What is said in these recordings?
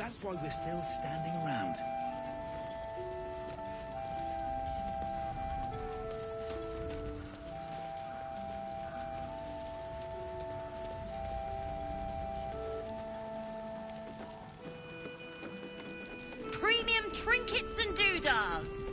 That's why we're still standing around. Premium trinkets and doodahs.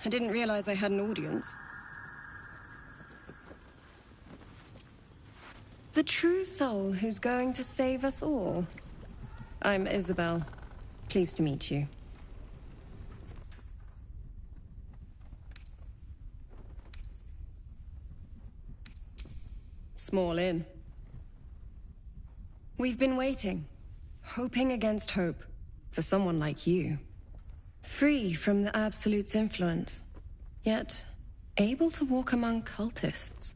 I didn't realize I had an audience. The true soul who's going to save us all. I'm Isabel. Pleased to meet you. Small inn. We've been waiting, hoping against hope, for someone like you. Free from the Absolute's influence, yet able to walk among cultists.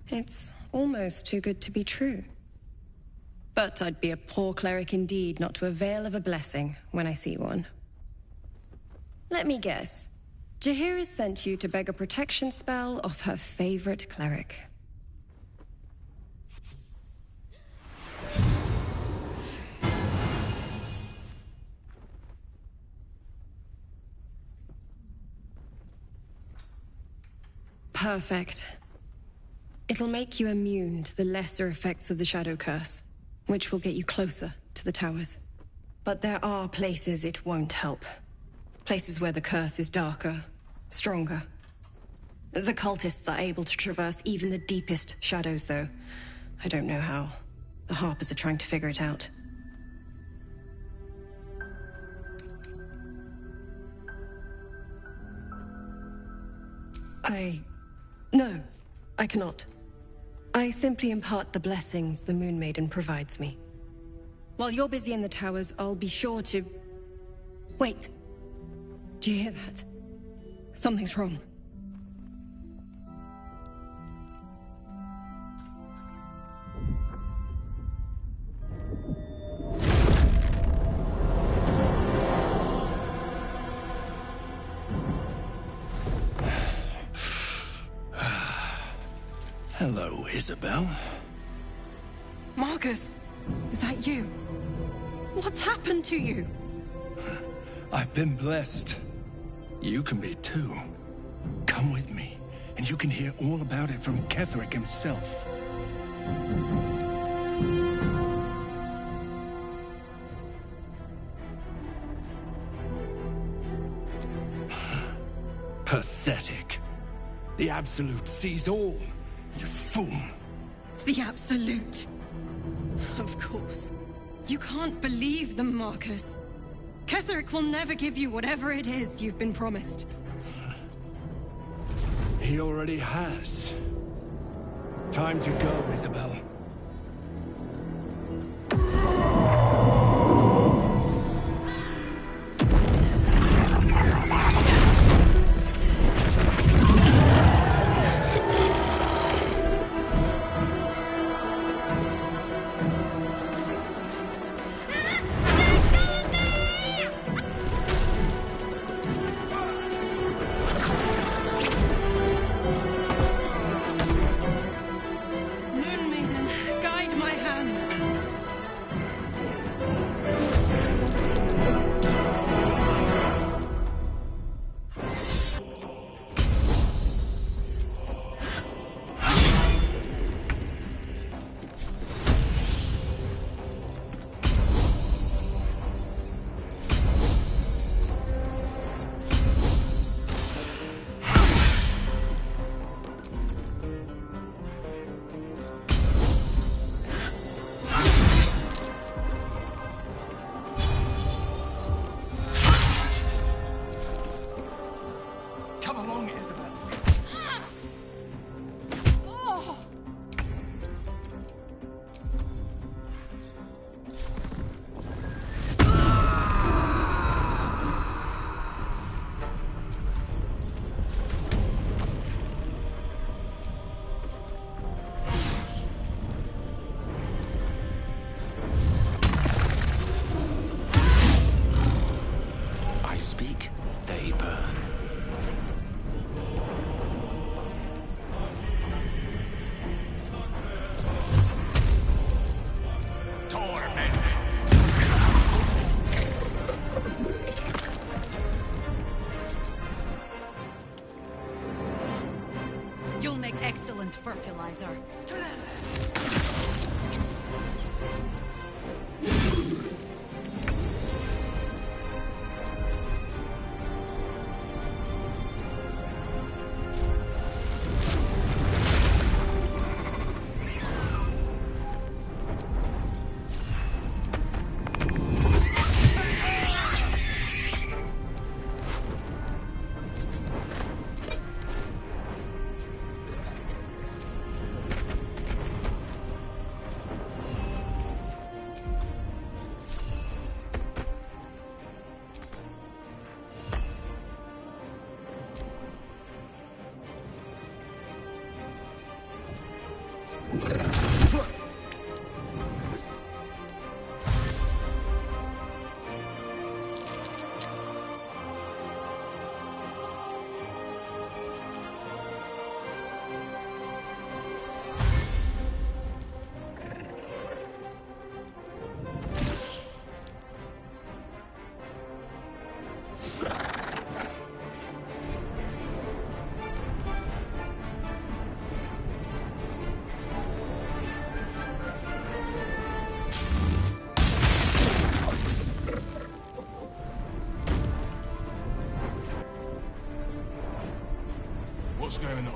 It's almost too good to be true. But I'd be a poor cleric indeed not to avail of a blessing when I see one. Let me guess. Jaheira sent you to beg a protection spell off her favorite cleric. Perfect. It'll make you immune to the lesser effects of the Shadow Curse, which will get you closer to the towers. But there are places it won't help. Places where the curse is darker, stronger. The cultists are able to traverse even the deepest shadows, though. I don't know how. The Harpers are trying to figure it out. No, I cannot. I simply impart the blessings the Moon Maiden provides me. While you're busy in the towers, I'll be sure to... Wait. Do you hear that? Something's wrong. Hello, Isabel. Marcus, is that you? What's happened to you? I've been blessed. You can be too. Come with me, and you can hear all about it from Ketheric himself. Pathetic. The Absolute sees all. You fool. The Absolute. Of course. You can't believe them, Marcus. Ketheric will never give you whatever it is you've been promised. He already has. Time to go, Isabel. Moon Maiden, going on?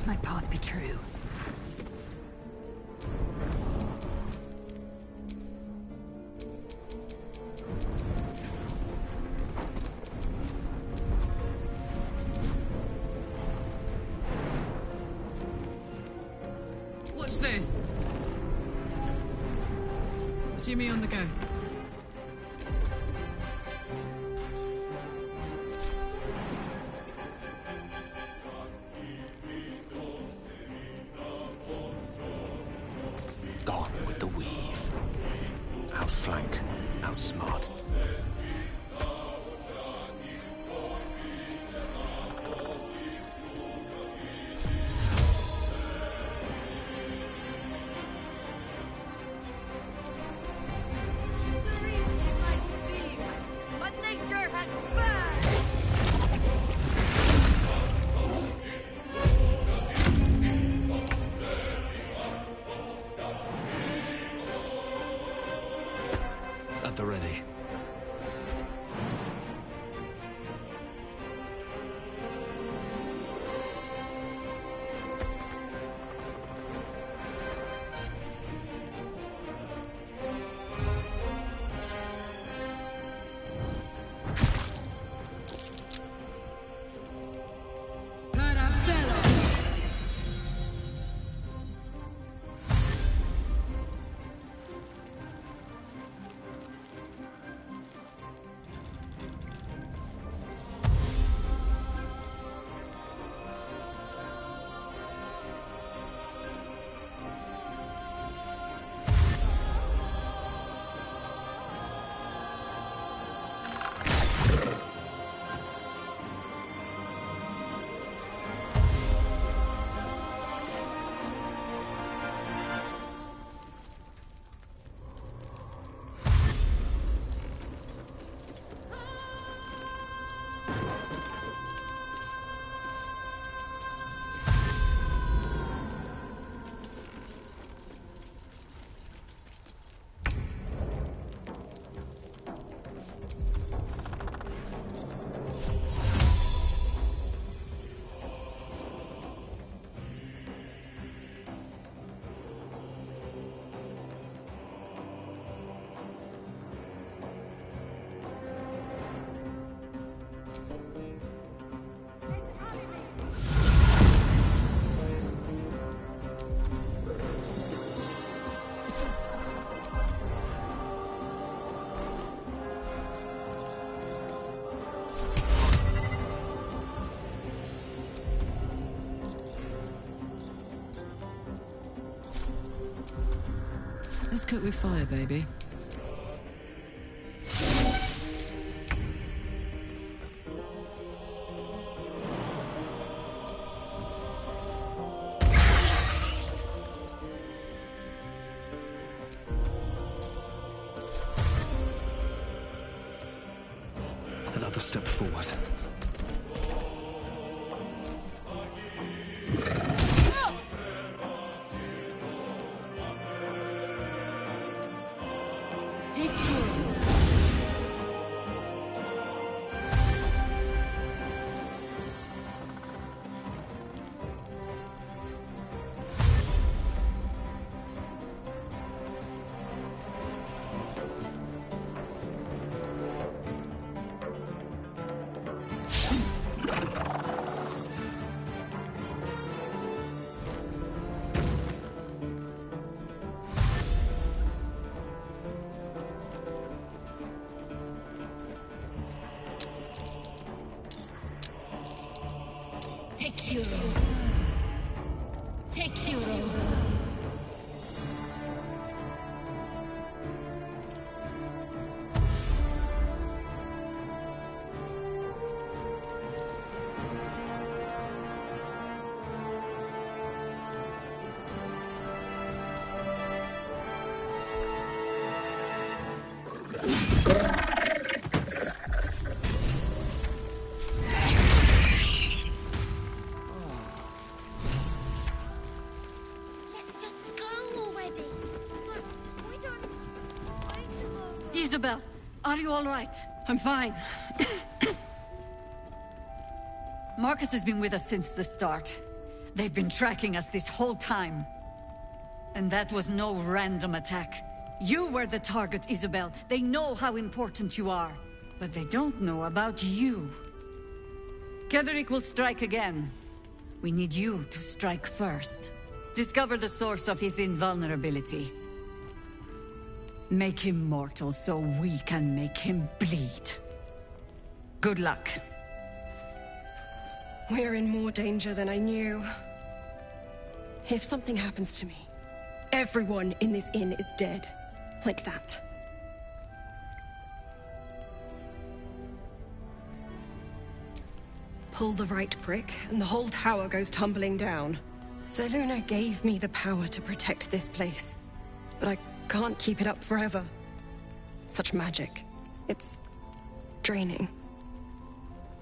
My path be true. Watch this. Jimmy on the go. Gone with the weave. Outflank, outsmart. But nature has burned! At the ready. Parabellum. Let's cook with fire, baby. Another step forward. Take care. Take Hero. Take Hero. Are you all right? I'm fine. Marcus has been with us since the start. They've been tracking us this whole time. And that was no random attack. You were the target, Isabel. They know how important you are. But they don't know about you. Ketheric will strike again. We need you to strike first. Discover the source of his invulnerability. Make him mortal so we can make him bleed. Good luck. We're in more danger than I knew. If something happens to me, everyone in this inn is dead. Like that. Pull the right prick, and the whole tower goes tumbling down. Selûne gave me the power to protect this place. But I can't keep it up forever. Such magic. It's draining.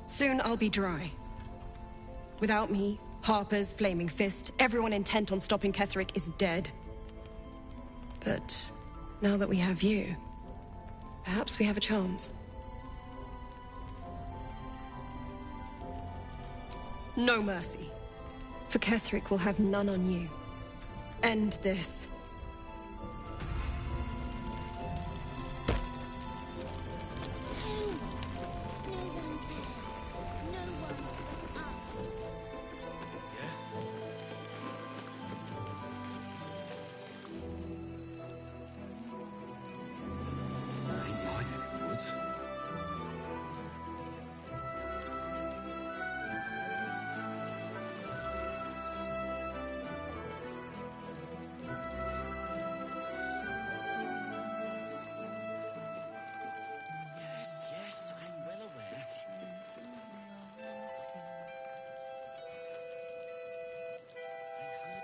Soon I'll be dry. Without me, Harper's Flaming Fist, everyone intent on stopping Ketheric is dead. But now that we have you, perhaps we have a chance. No mercy. For Ketheric will have none on you. End this.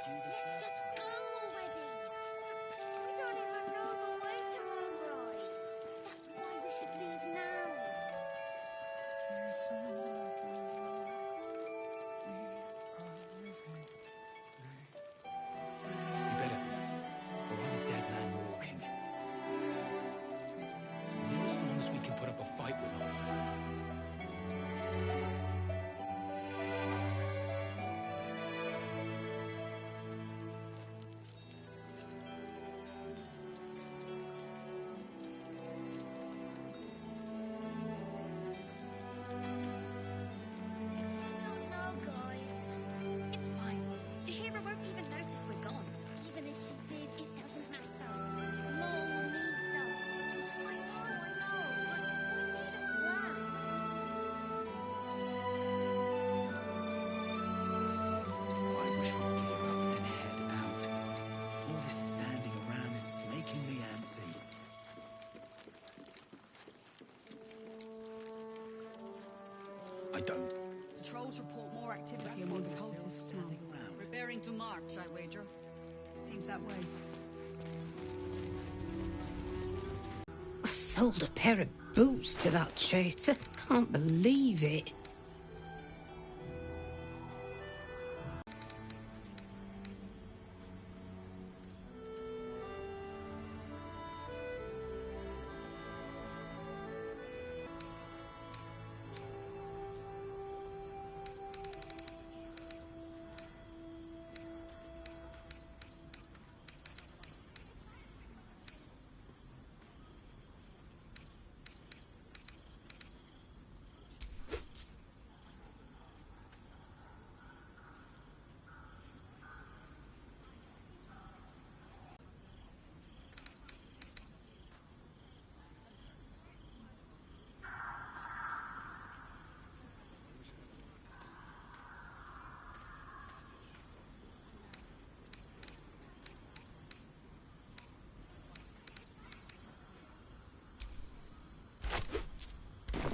Let's just go already! We don't even know the way to Moonrise. That's why we should leave now. You better. We're on a dead man walking. As long as we can put up a fight with them. I don't. The trolls report more activity among the cultists now. Preparing to march, I wager. Seems that way. I sold a pair of boots to that traitor. Can't believe it.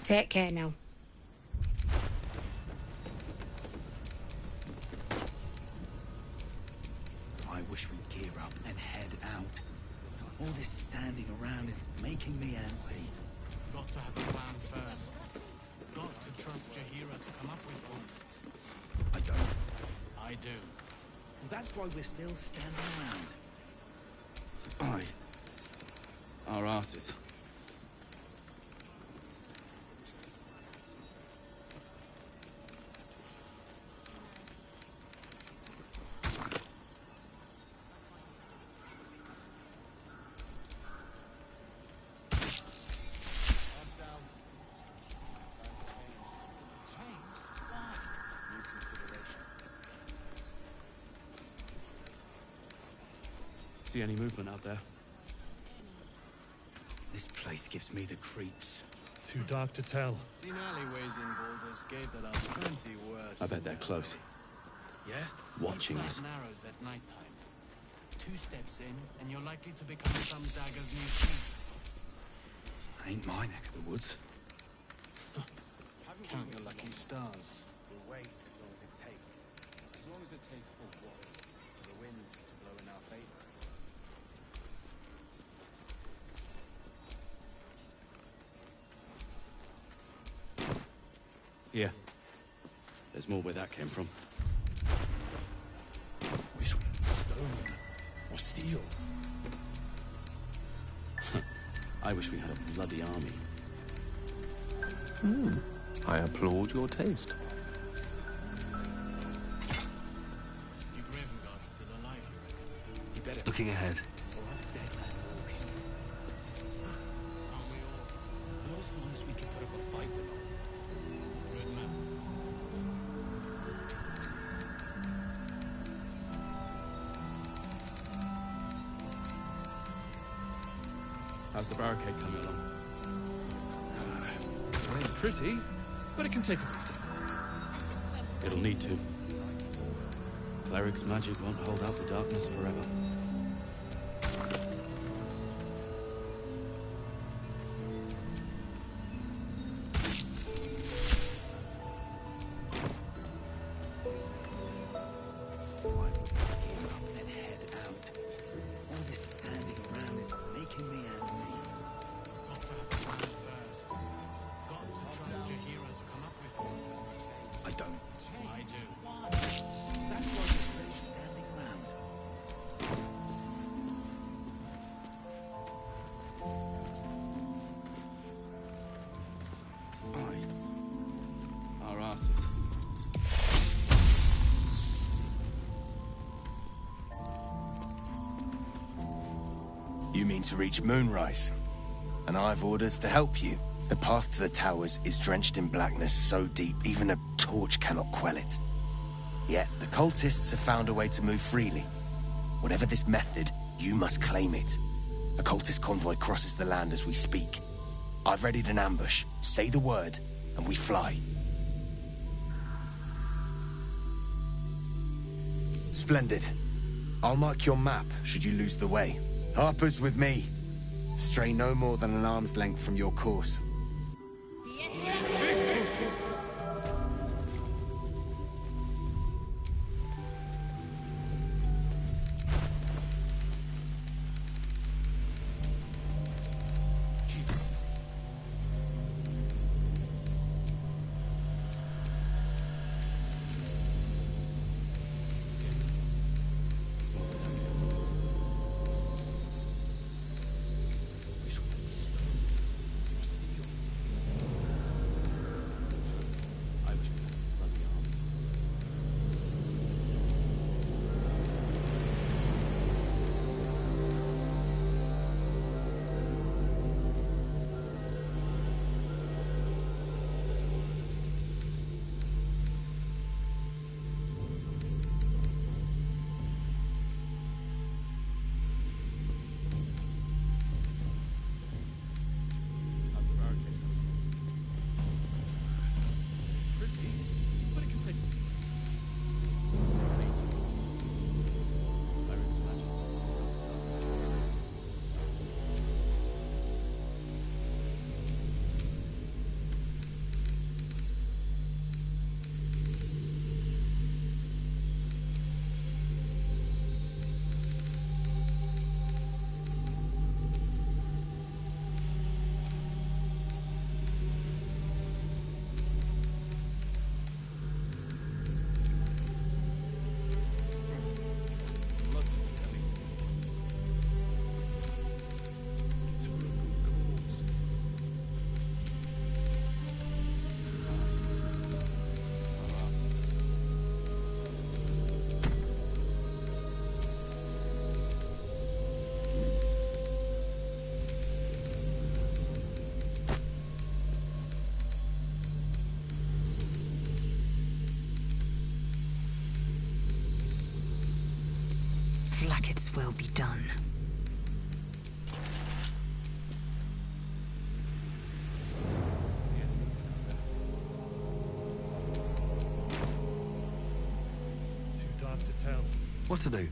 Take care now. I wish we'd gear up and head out. All this standing around is making me antsy. Got to have a plan first. Got to trust Jaheira to come up with one. I don't. I do. Well, that's why we're still standing around. Aye. Our asses. see any movement out there. This place gives me the creeps. Too dark to tell. Seen alleyways in Baldur's Gate that are plenty worse. I bet they're close. Yeah? Watching Inside us. Narrows at nighttime. 2 steps in, and you're likely to become some dagger's new chief. Ain't my neck of the woods. Count your lucky stars. We'll wait as long as it takes. As long as it takes for what? For the winds to blow in our favor. Here. There's more where that came from. Wish we had stone or steel. I wish we had a bloody army. I applaud your taste. You Graven Guards still alive, you reckon? You better. Looking ahead. Aren't we all? Not as long as we can put up a fight with them. Good man. How's the barricade coming along? It ain't pretty, but it can take a beating. It'll need to. Cleric's magic won't hold out the darkness forever. You mean to reach Moonrise? And I've orders to help you. The path to the towers is drenched in blackness so deep even a torch cannot quell it. Yet the cultists have found a way to move freely. Whatever this method, you must claim it. A cultist convoy crosses the land as we speak. I've readied an ambush. Say the word, and we fly. Splendid. I'll mark your map should you lose the way. Harper's with me. Stray no more than an arm's length from your course. Like it's well be done. What to do?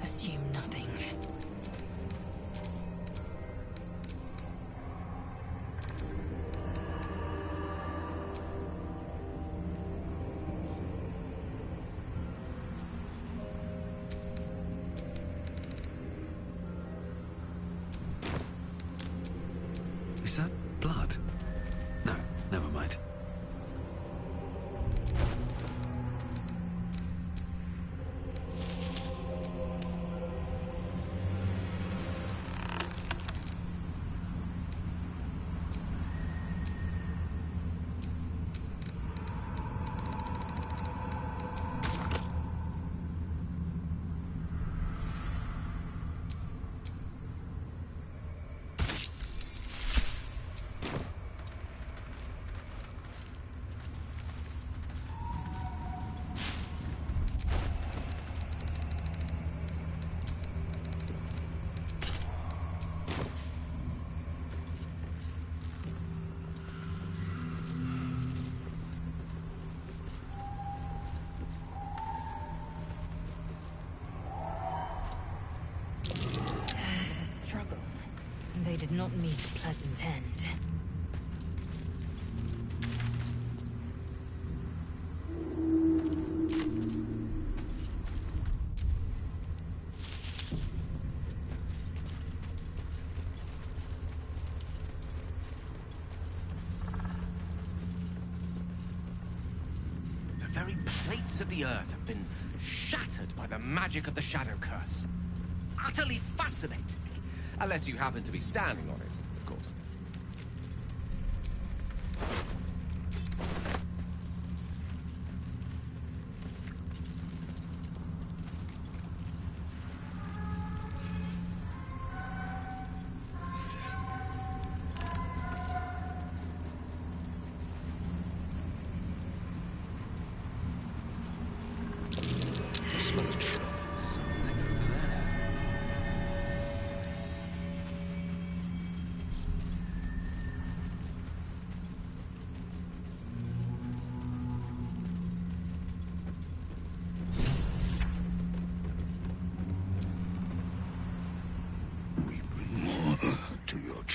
Assume nothing. Is that blood? No, never mind. They did not meet a pleasant end. The very plates of the earth have been shattered by the magic of the Shadow Curse. Utterly fascinating. Unless you happen to be standing on it, of course.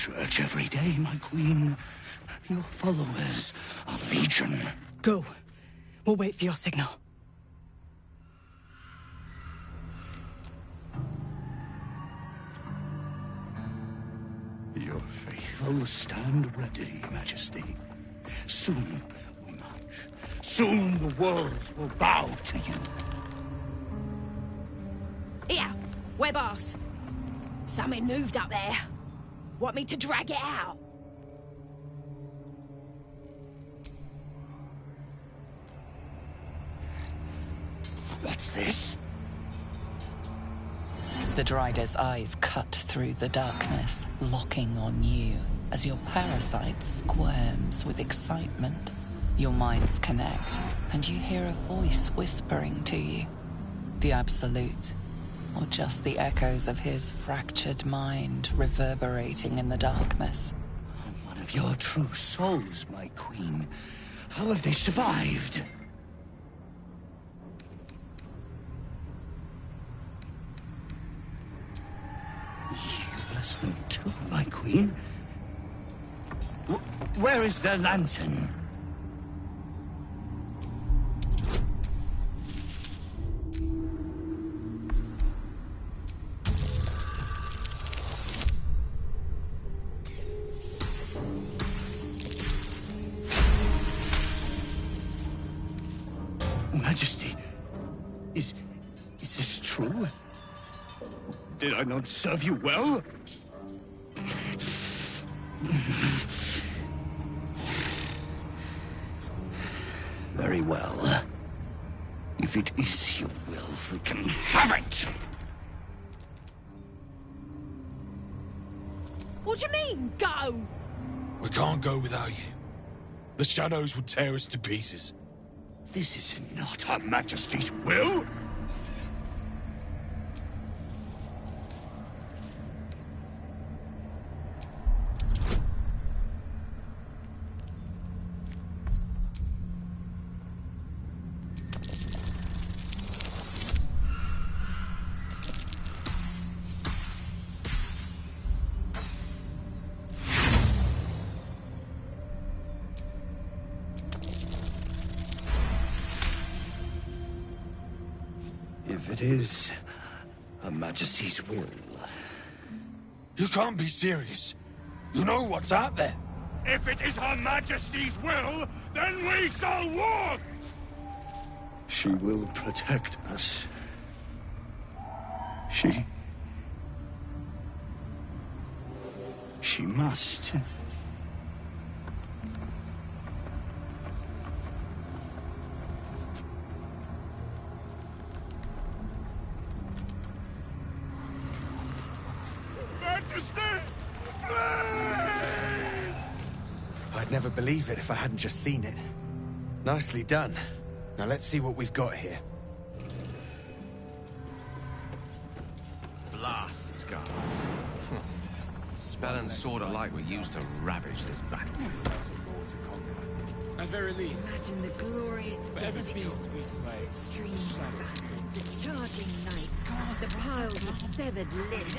church every day, my queen. Your followers are legion. Go. We'll wait for your signal. Your faithful stand ready, Majesty. Soon we march. Soon the world will bow to you. Here, we're boss. Something moved up there. Want me to drag it out? What's this? The Drider's eyes cut through the darkness, locking on you as your parasite squirms with excitement. Your minds connect, and you hear a voice whispering to you. The Absolute, or just the echoes of his fractured mind reverberating in the darkness. One of your true souls, my queen. How have they survived? Them too, my queen. Where is their lantern? Majesty, is this true? Did I not serve you well? Very well. If it is your will, we can have it! What do you mean, go? We can't go without you. The shadows would tear us to pieces. This is not Her Majesty's will! If it is Her Majesty's will... You can't be serious. You know what's out there. If it is Her Majesty's will, then we shall walk! She will protect us. She must. I'd never believe it if I hadn't just seen it. Nicely done. Now let's see what we've got here. Blast scars. Spell and sword alike were used to ravage this battlefield. At very least, Imagine the glorious for every death of it beast all. we slay, The streaming battles, the charging knights, the piles of severed limbs.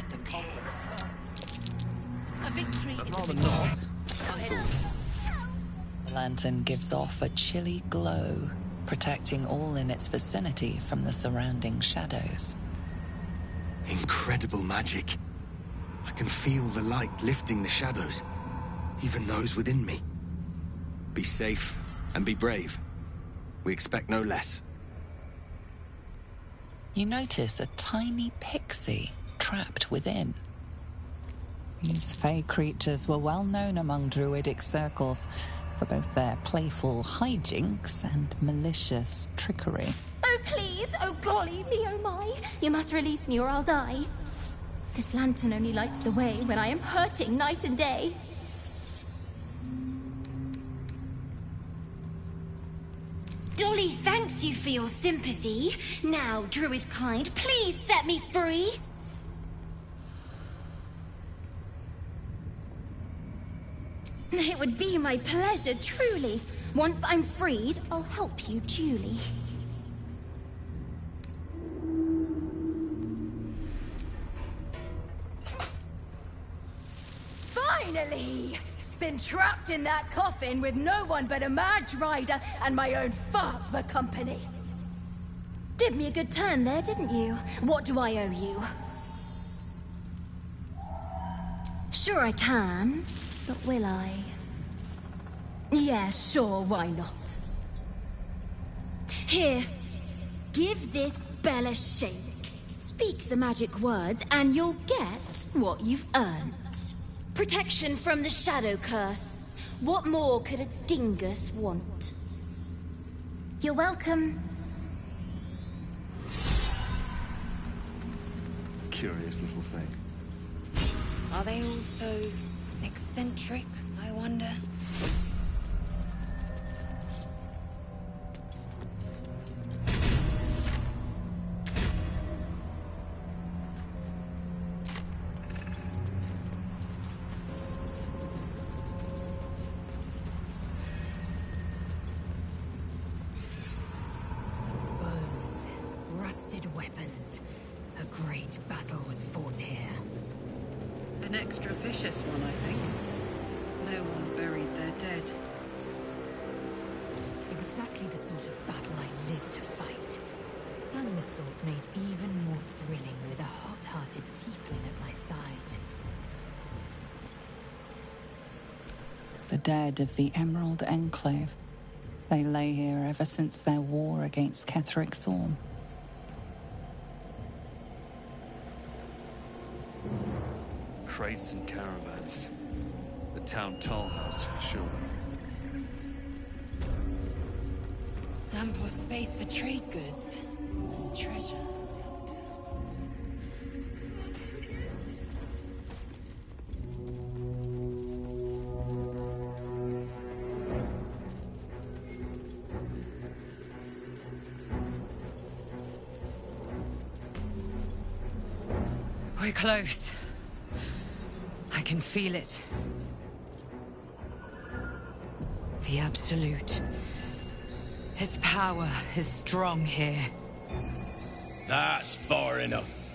A victory is Rather a not. victory. The lantern gives off a chilly glow, protecting all in its vicinity from the surrounding shadows. Incredible magic. I can feel the light lifting the shadows, even those within me. Be safe and be brave. We expect no less. You notice a tiny pixie trapped within. These fey creatures were well known among druidic circles for both their playful hijinks and malicious trickery. Oh, please! Oh, golly me, oh my! You must release me or I'll die. This lantern only lights the way when I am hurting night and day. Dolly thanks you for your sympathy. Now, druid kind, please set me free. It would be my pleasure, truly. Once I'm freed, I'll help you duly. Fine! Finally! Been trapped in that coffin with no one but a mad rider and my own farts for company. Did me a good turn there, didn't you? What do I owe you? Sure I can, but will I? Yeah, sure, why not? Here, give this bell a shake. Speak the magic words and you'll get what you've earned. Protection from the shadow curse. What more could a dingus want? You're welcome. Curious little thing. Are they all so eccentric, I wonder? Bones, rusted weapons. A great battle was fought here. An extra vicious one, I think. No one buried their dead. Exactly the sort of battle I lived to fight. And the sort made even more thrilling with a hot-hearted tiefling at my side. The dead of the Emerald Enclave. They lay here ever since their war against Ketheric Thorn. Crates and caravans. The town tollhouse, surely. Ample space for trade goods. And treasure. We're close. I can feel it. The Absolute. Its power is strong here. That's far enough.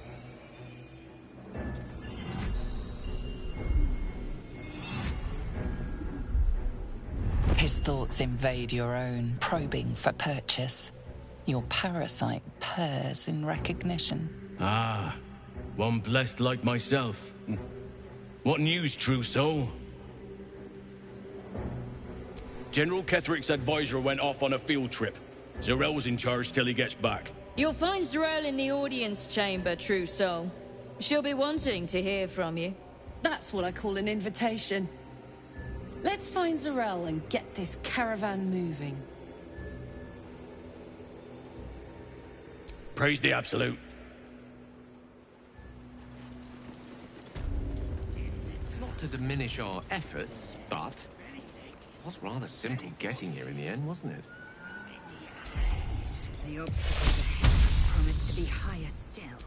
His thoughts invade your own, probing for purchase. Your parasite purrs in recognition. Ah, one blessed like myself. What news, true soul? General Ketheric's advisor went off on a field trip. Zarel's in charge till he gets back. You'll find Zarel in the audience chamber, true soul. She'll be wanting to hear from you. That's what I call an invitation. Let's find Zarel and get this caravan moving. Praise the Absolute. Not to diminish our efforts, but it was rather simple getting here in the end, wasn't it? The obstacles ahead promise to be higher still.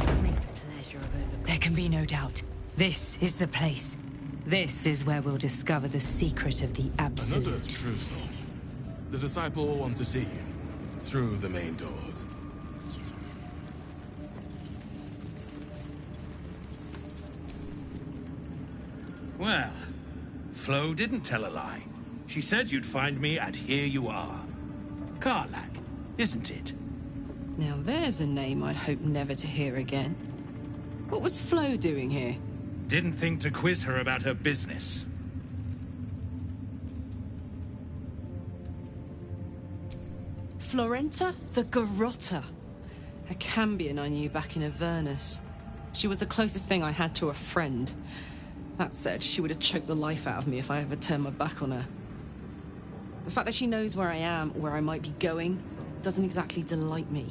I'll make the pleasure of overcoming. There can be no doubt. This is the place. This is where we'll discover the secret of the Absolute. Another true soul. The disciple will want to see you. Through the main doors. Well, Flo didn't tell a lie. She said you'd find me, and here you are. Karlach, isn't it? Now there's a name I'd hope never to hear again. What was Flo doing here? Didn't think to quiz her about her business. Florenta the Garotta. A Cambion I knew back in Avernus. She was the closest thing I had to a friend. That said, she would have choked the life out of me if I ever turned my back on her. The fact that she knows where I am, where I might be going, doesn't exactly delight me.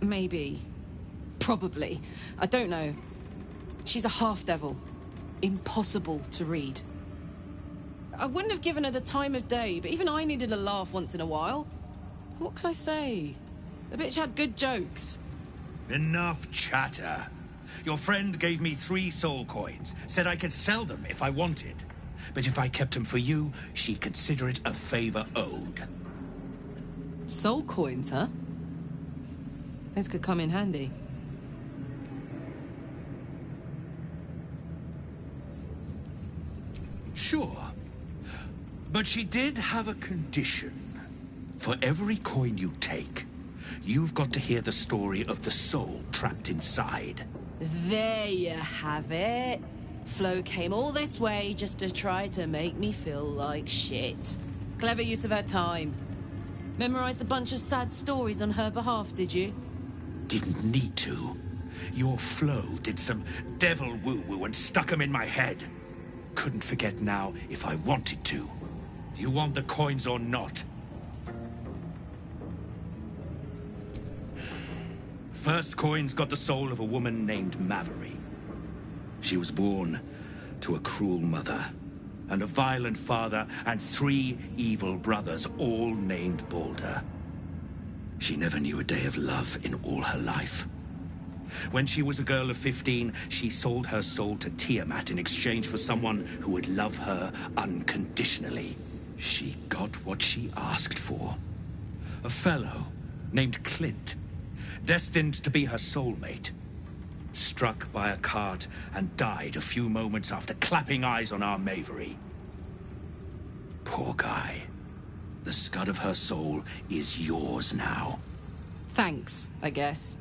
Maybe. Probably. I don't know. She's a half-devil. Impossible to read. I wouldn't have given her the time of day, but even I needed a laugh once in a while. What can I say? The bitch had good jokes. Enough chatter. Your friend gave me 3 soul coins, said I could sell them if I wanted. But if I kept them for you, she'd consider it a favor owed. Soul coins, huh? Those could come in handy. Sure. But she did have a condition. For every coin you take, you've got to hear the story of the soul trapped inside. There you have it. Flo came all this way just to try to make me feel like shit. Clever use of her time. Memorized a bunch of sad stories on her behalf, did you? Didn't need to. Your Flo did some devil woo-woo and stuck 'em in my head. Couldn't forget now if I wanted to. You want the coins or not? First coin's got the soul of a woman named Mavery. She was born to a cruel mother, and a violent father, and 3 evil brothers, all named Balder. She never knew a day of love in all her life. When she was a girl of 15, she sold her soul to Tiamat in exchange for someone who would love her unconditionally. She got what she asked for. A fellow named Clint, destined to be her soulmate. Struck by a cart and died a few moments after clapping eyes on our Mavery. Poor guy. The scud of her soul is yours now. Thanks, I guess.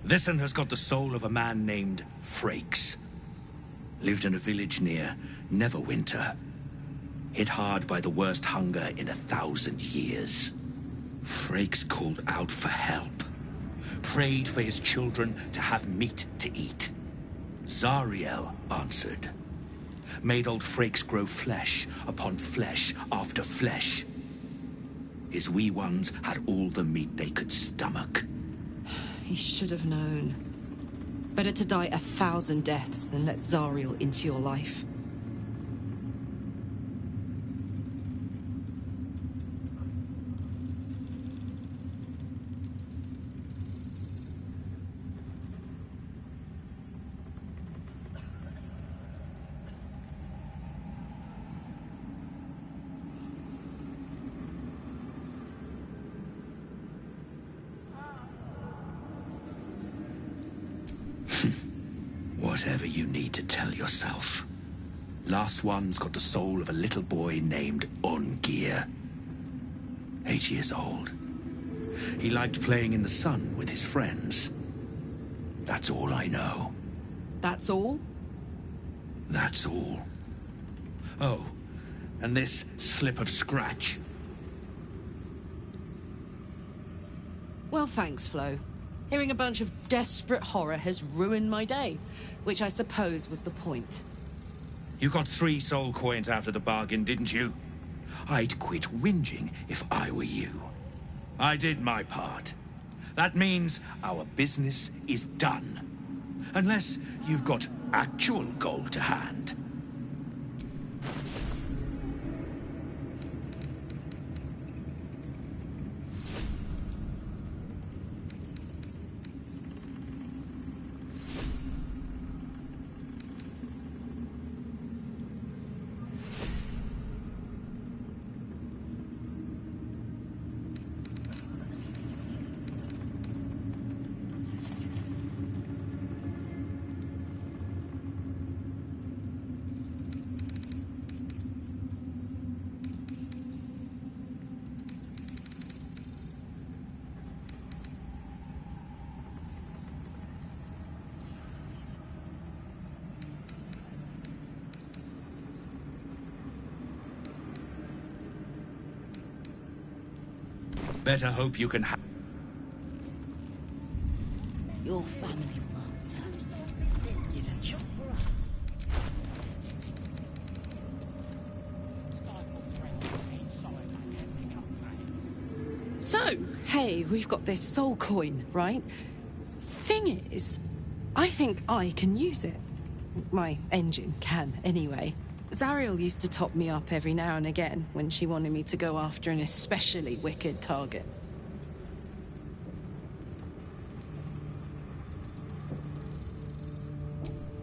This one has got the soul of a man named Frakes. Lived in a village near Neverwinter. Hit hard by the worst hunger in 1,000 years. Frakes called out for help. Prayed for his children to have meat to eat. Zariel answered. Made old Frakes grow flesh upon flesh after flesh. His wee ones had all the meat they could stomach. He should have known. Better to die 1,000 deaths than let Zariel into your life. Whatever you need to tell yourself. Last one's got the soul of a little boy named Ongir. 8 years old. He liked playing in the sun with his friends. That's all I know. That's all? That's all. Oh, and this slip of scratch. Well, thanks, Flo. Hearing a bunch of desperate horror has ruined my day, which I suppose was the point. You got 3 soul coins out of the bargain, didn't you? I'd quit whinging if I were you. I did my part. That means our business is done. Unless you've got actual gold to hand. Better hope you can have... Your family will answer. Eventually. So, hey, we've got this soul coin, right? Thing is, I think I can use it. My engine can, anyway. Zariel used to top me up every now and again when she wanted me to go after an especially wicked target.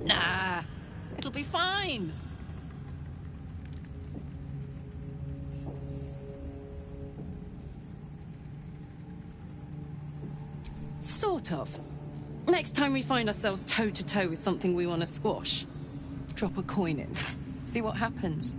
Nah, it'll be fine. Sort of. Next time we find ourselves toe-to-toe with something we want to squash, drop a coin in. See what happens.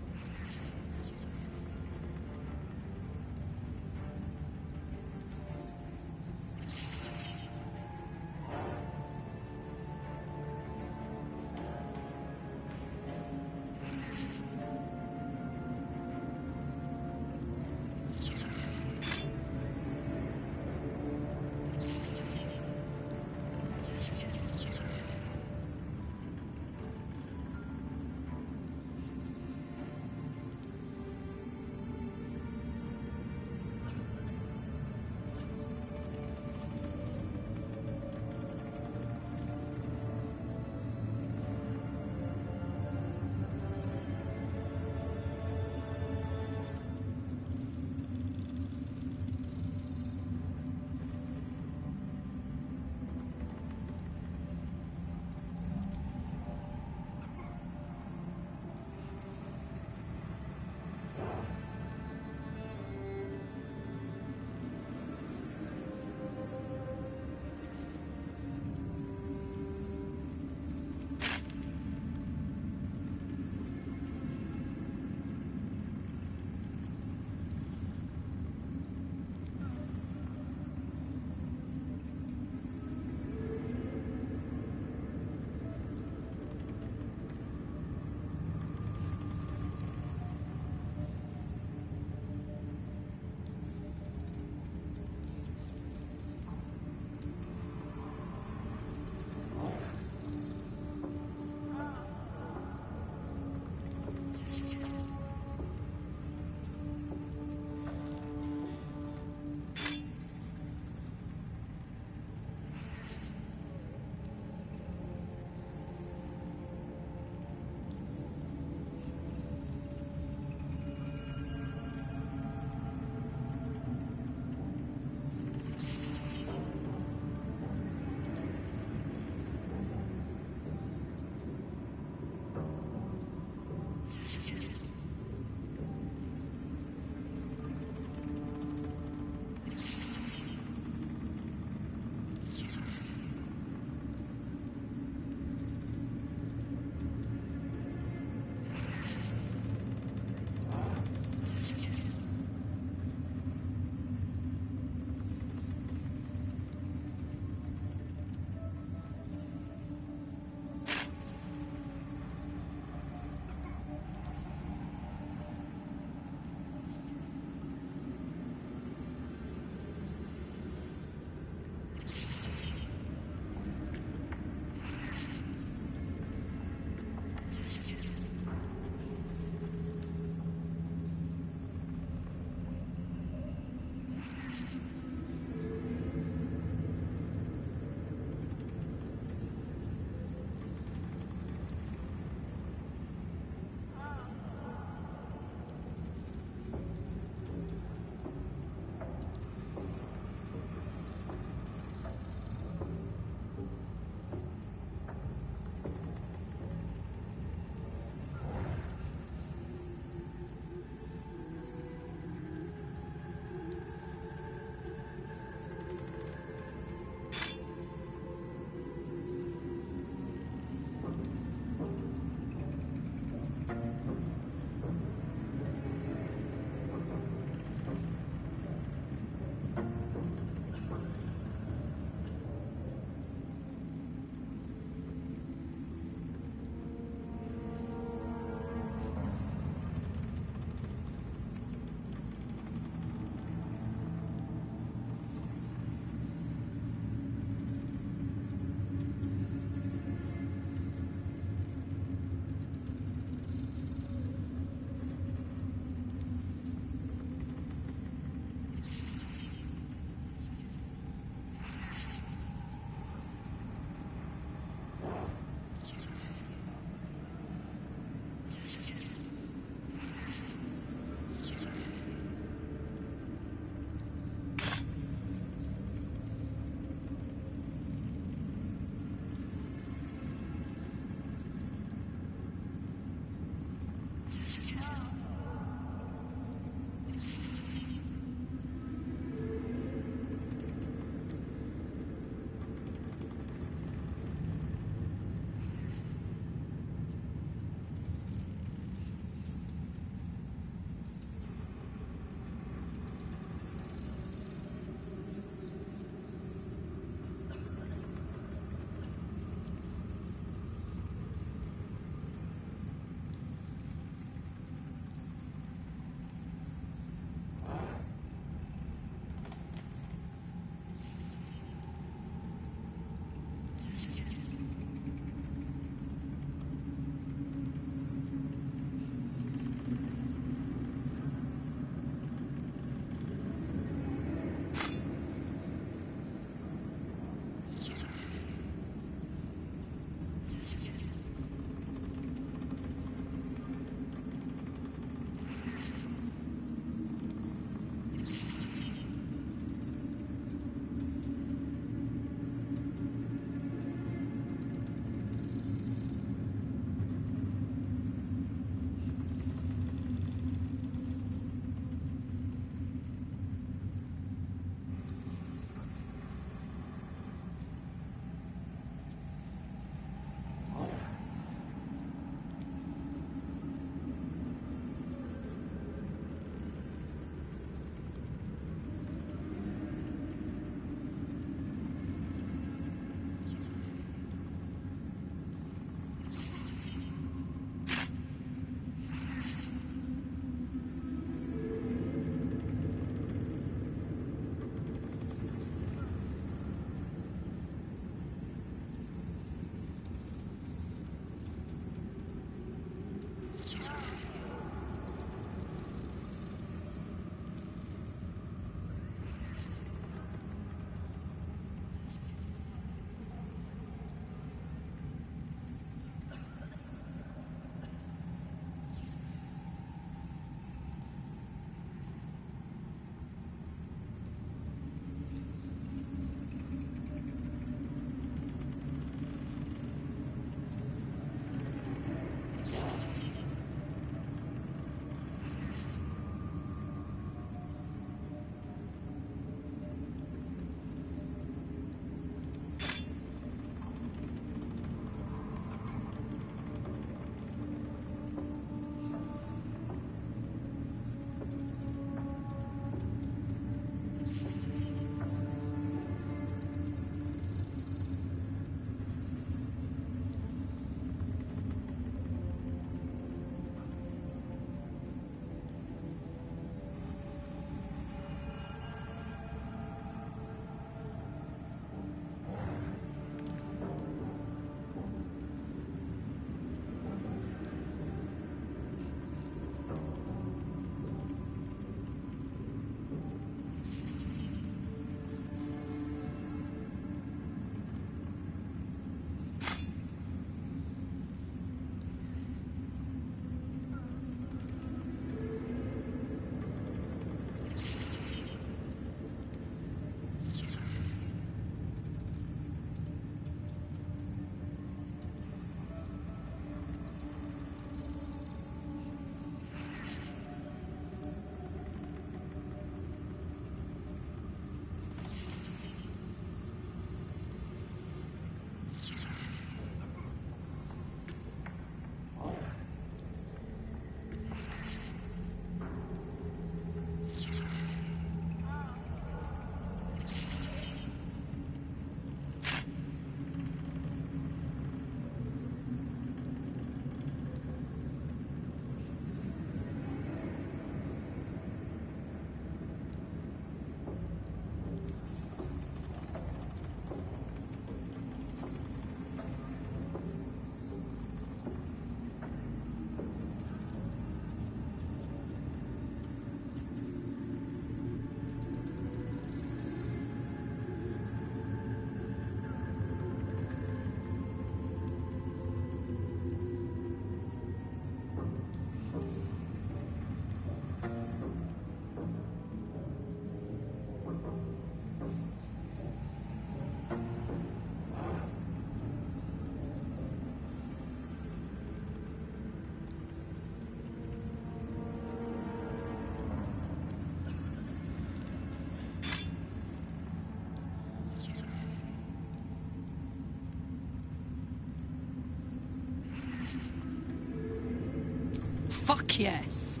Fuck yes.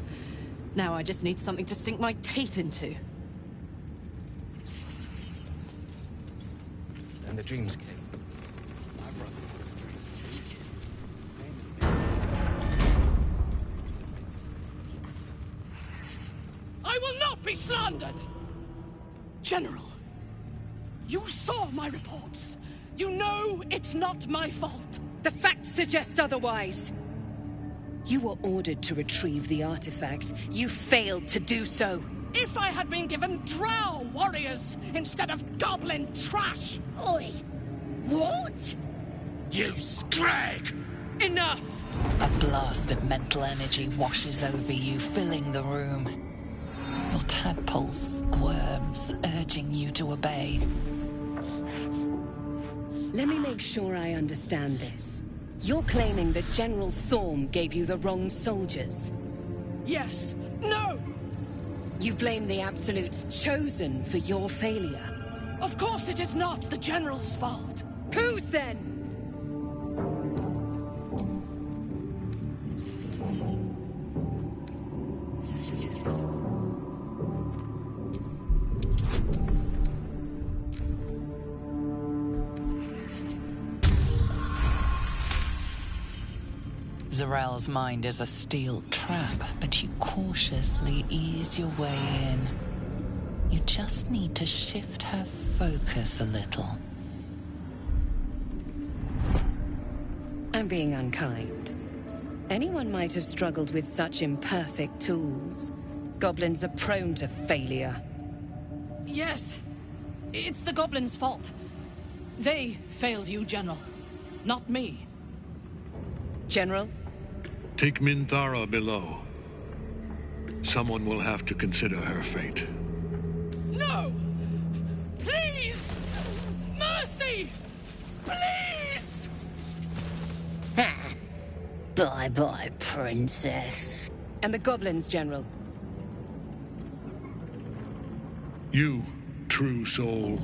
Now I just need something to sink my teeth into. And the dreams came. My brothers had dreams too. Same as me. I will not be slandered! General, you saw my reports. You know it's not my fault. The facts suggest otherwise. You were ordered to retrieve the artifact. You failed to do so. If I had been given drow warriors instead of goblin trash! Oi! What? You scrag! Enough! A blast of mental energy washes over you, filling the room. Your tadpole squirms, urging you to obey. Let me make sure I understand this. You're claiming that General Thorm gave you the wrong soldiers? Yes. No! You blame the Absolute's Chosen for your failure? Of course it is not the General's fault. Whose then? Zarel's mind is a steel trap, but you cautiously ease your way in. You just need to shift her focus a little. I'm being unkind. Anyone might have struggled with such imperfect tools. Goblins are prone to failure. Yes. It's the goblins' fault. They failed you, General. Not me. General? Take Minthara below. Someone will have to consider her fate. No! Please! Mercy! Please! Ha! Bye-bye, Princess. And the goblins, General? You, true soul.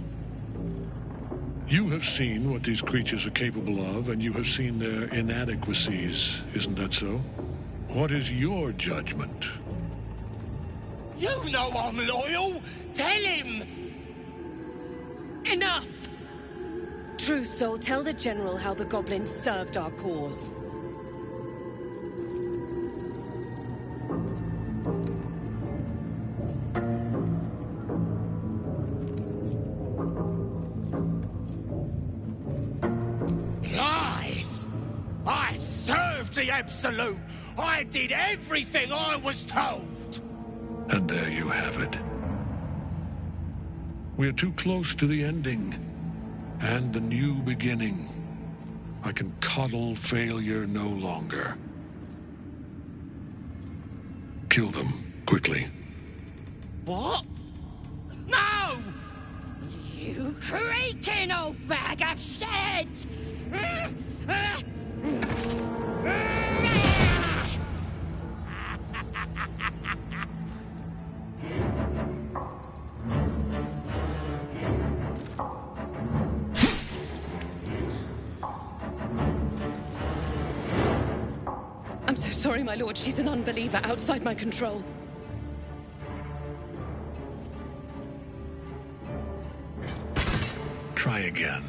You have seen what these creatures are capable of, and you have seen their inadequacies, isn't that so? What is your judgment? You know I'm loyal! Tell him! Enough! True soul, tell the General how the goblins served our cause. The Absolute! I did everything I was told! And there you have it. We are too close to the ending. And the new beginning. I can coddle failure no longer. Kill them, quickly. What? No! You creaking old bag of shit! I'm so sorry, my lord. She's an unbeliever outside my control. Try again.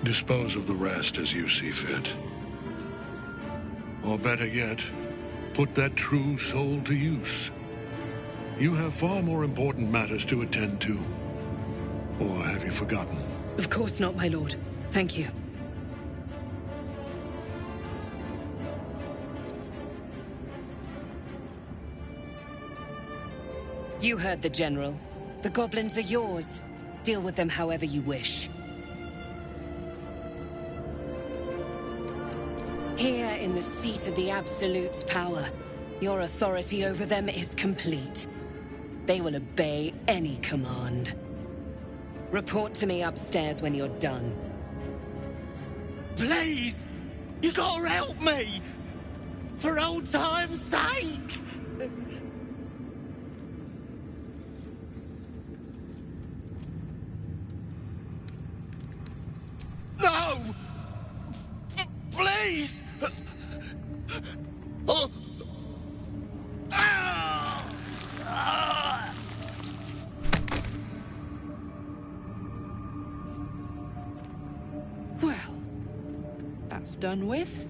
Dispose of the rest as you see fit. Or better yet, put that true soul to use. You have far more important matters to attend to. Or have you forgotten? Of course not, my lord. Thank you. You heard the General. The goblins are yours. Deal with them however you wish. Here in the seat of the Absolute's power, your authority over them is complete. They will obey any command. Report to me upstairs when you're done. Please! You gotta help me! For old time's sake! No! Please! Oh. Well, that's done with.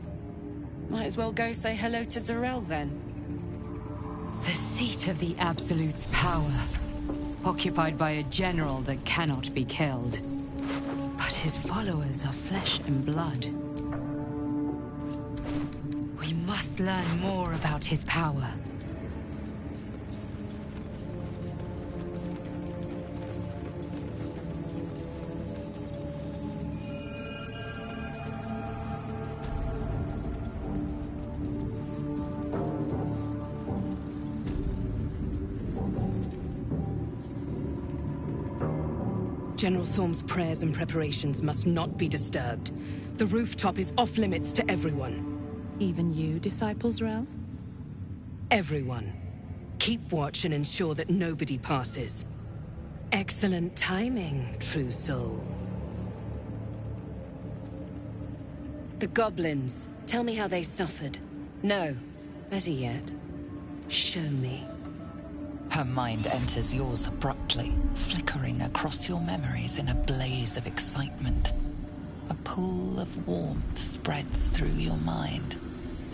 Might as well go say hello to Zarel then. The seat of the Absolute's power, occupied by a general that cannot be killed. But his followers are flesh and blood. We must learn more about his power. General Thorm's prayers and preparations must not be disturbed. The rooftop is off limits to everyone. Even you, Disciple Zarel? Everyone. Keep watch and ensure that nobody passes. Excellent timing, true soul. The goblins. Tell me how they suffered. No. Better yet, show me. Her mind enters yours abruptly, flickering across your memories in a blaze of excitement. A pool of warmth spreads through your mind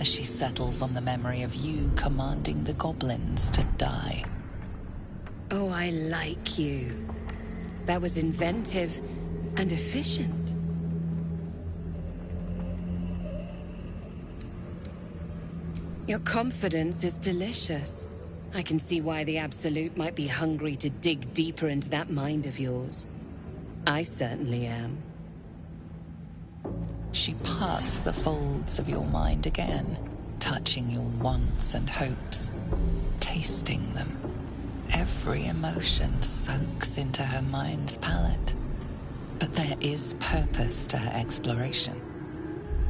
as she settles on the memory of you commanding the goblins to die. Oh, I like you. That was inventive and efficient. Your confidence is delicious. I can see why the Absolute might be hungry to dig deeper into that mind of yours. I certainly am. She parts the folds of your mind again, touching your wants and hopes, tasting them. Every emotion soaks into her mind's palate. But there is purpose to her exploration.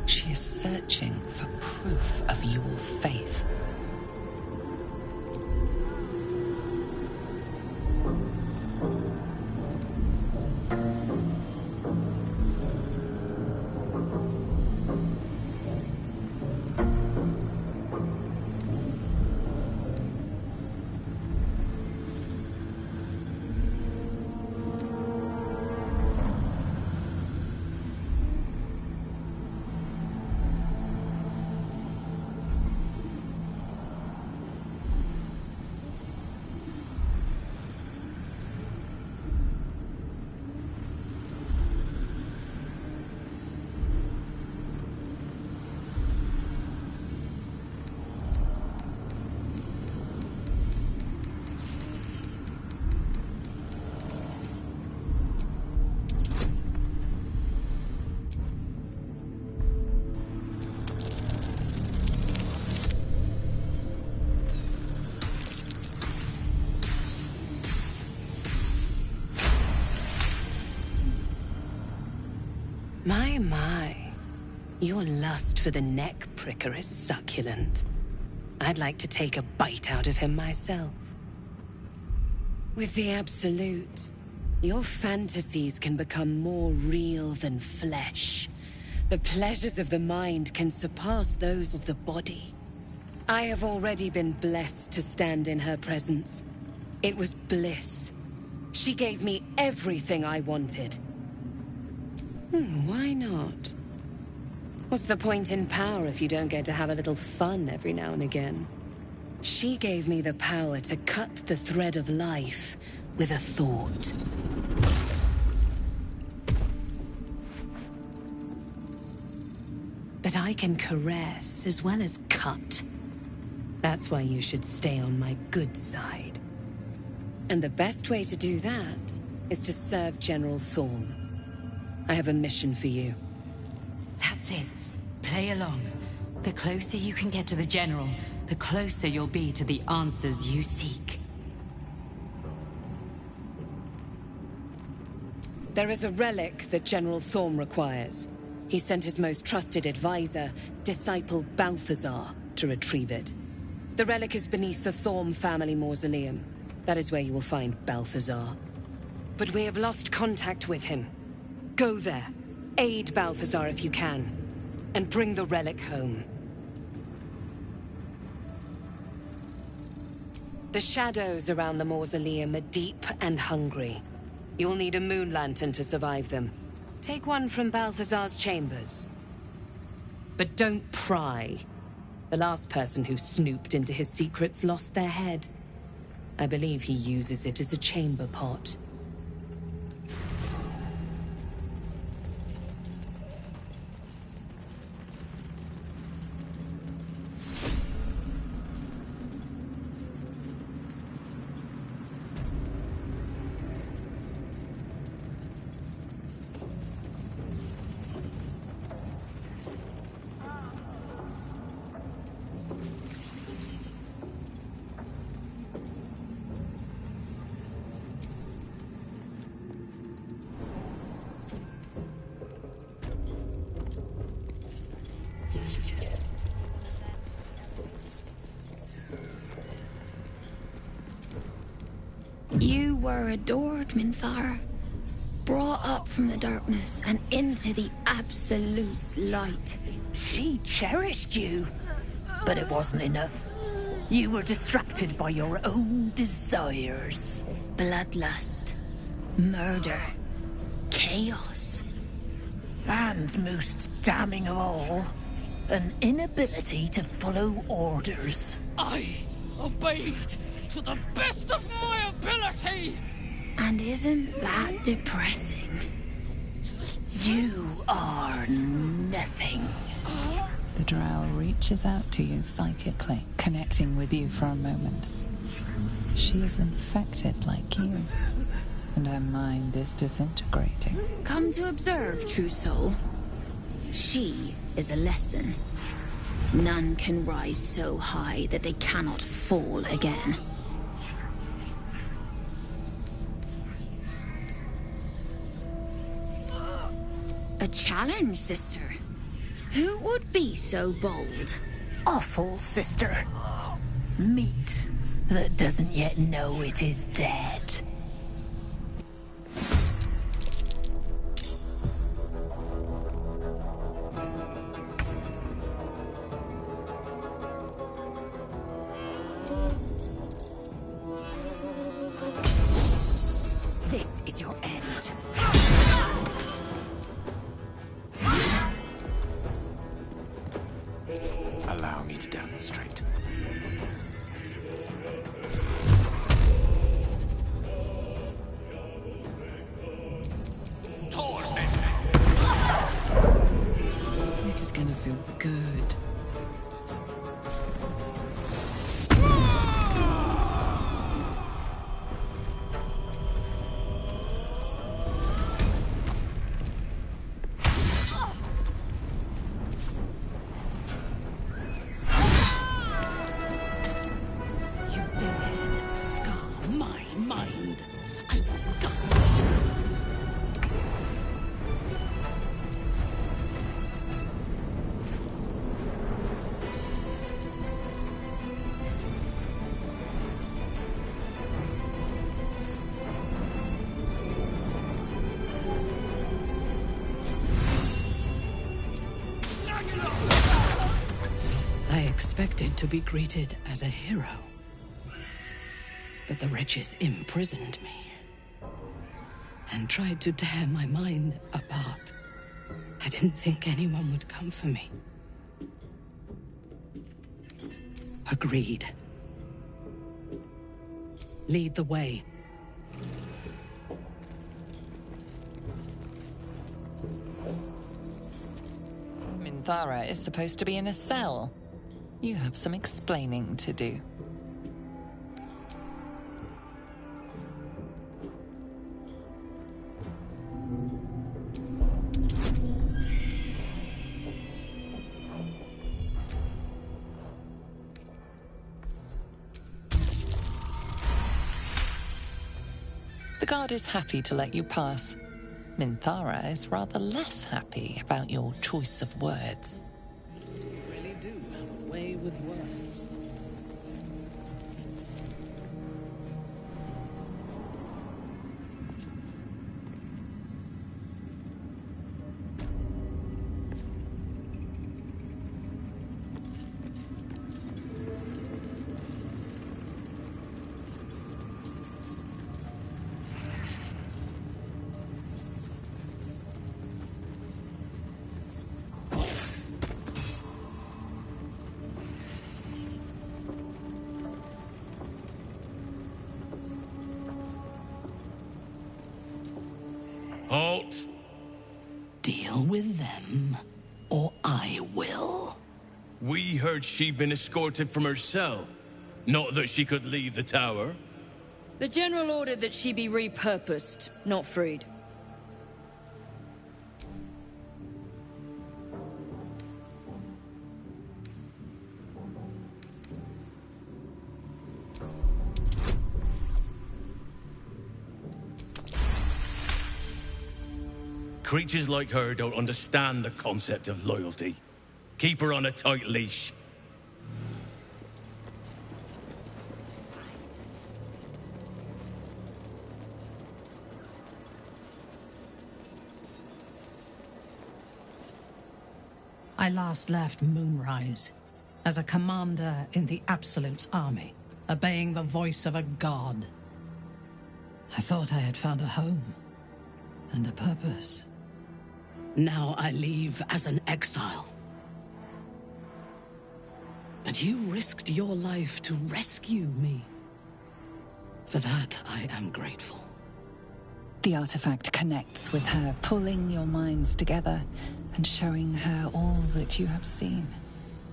She is searching for proof of your faith. My. Your lust for the neck pricker is succulent. I'd like to take a bite out of him myself. With the Absolute, your fantasies can become more real than flesh. The pleasures of the mind can surpass those of the body. I have already been blessed to stand in her presence. It was bliss. She gave me everything I wanted. Why not? What's the point in power if you don't get to have a little fun every now and again? She gave me the power to cut the thread of life with a thought. But I can caress as well as cut. That's why you should stay on my good side. And the best way to do that is to serve General Thorm. I have a mission for you. That's it. Play along. The closer you can get to the General, the closer you'll be to the answers you seek. There is a relic that General Thorm requires. He sent his most trusted advisor, disciple Balthazar, to retrieve it. The relic is beneath the Thorm family mausoleum. That is where you will find Balthazar. But we have lost contact with him. Go there, aid Balthazar if you can, and bring the relic home. The shadows around the mausoleum are deep and hungry. You'll need a moon lantern to survive them. Take one from Balthazar's chambers. But don't pry. The last person who snooped into his secrets lost their head. I believe he uses it as a chamber pot. You were adored, Minthara. Brought up from the darkness and into the Absolute's light. She cherished you, but it wasn't enough. You were distracted by your own desires. Bloodlust, murder, chaos. And most damning of all, an inability to follow orders. I obeyed to the best of my ability! And isn't that depressing? You are nothing. The drow reaches out to you psychically, connecting with you for a moment. She is infected like you, and her mind is disintegrating. Come to observe, true soul. She is a lesson. None can rise so high that they cannot fall again. A challenge, sister. Who would be so bold? Awful, sister. Meat that doesn't yet know it is dead. This is your end. Allow me to demonstrate. This is gonna feel good. You dared scar my mind. I will gut you. I expected to be greeted as a hero. But the wretches imprisoned me and tried to tear my mind apart. I didn't think anyone would come for me. Agreed. Lead the way. Minthara is supposed to be in a cell. You have some explaining to do. The guard is happy to let you pass. Minthara is rather less happy about your choice of words. You really do have a way with words. Halt! Deal with them, or I will. We heard she'd been escorted from her cell. Not that she could leave the tower. The General ordered that she be repurposed, not freed. Creatures like her don't understand the concept of loyalty. Keep her on a tight leash. I last left Moonrise as a commander in the Absolute's army, obeying the voice of a god. I thought I had found a home and a purpose. Now I leave as an exile. But you risked your life to rescue me. For that, I am grateful. The artifact connects with her, pulling your minds together and showing her all that you have seen.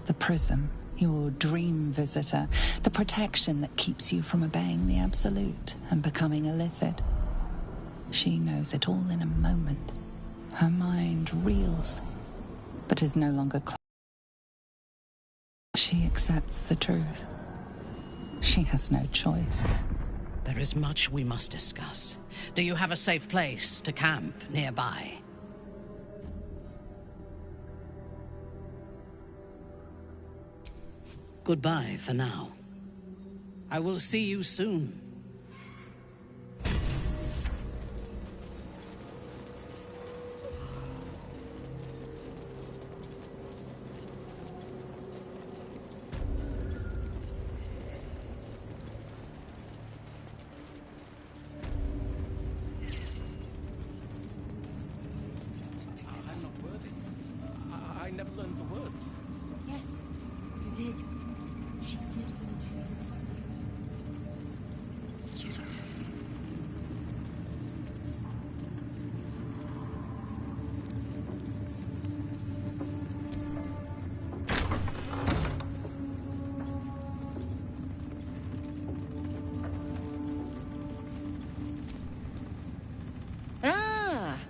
The prism, your dream visitor, the protection that keeps you from obeying the Absolute and becoming a Lithid. She knows it all in a moment. Her mind reels, but is no longer close. She accepts the truth. She has no choice. There is much we must discuss. Do you have a safe place to camp nearby? Goodbye for now. I will see you soon. I never learned the words. Yes, you did. She gives them to you.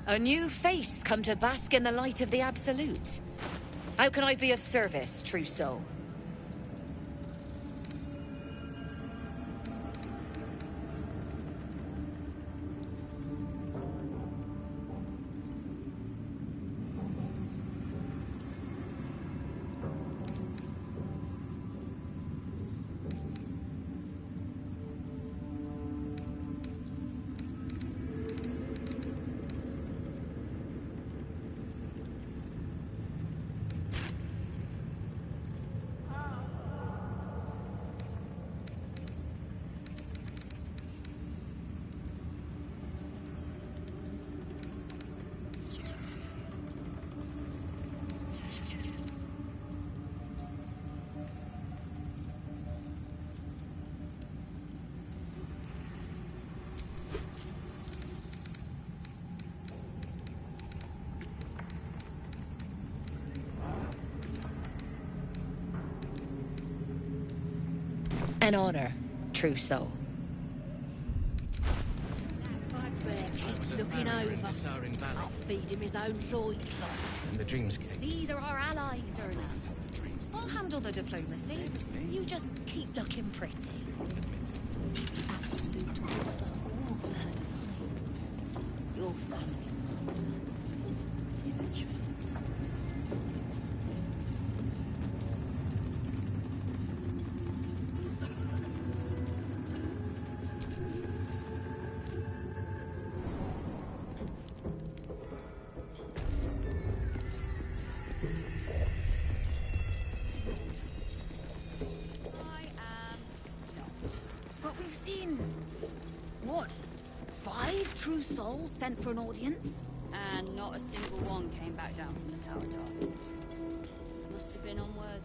A new face come to bask in the light of the Absolute. How can I be of service, true soul? An honor, true soul. Keeps looking over. I'll feed him his own loincloth. And the Dreamscape. These are our allies, Erla. I'll handle the diplomacy. You just keep looking pretty. Absolute calls us all to her design. Your family, son. Eventually. But we've seen... what? 5 true souls sent for an audience? And not a single one came back down from the tower top. Must have been unworthy.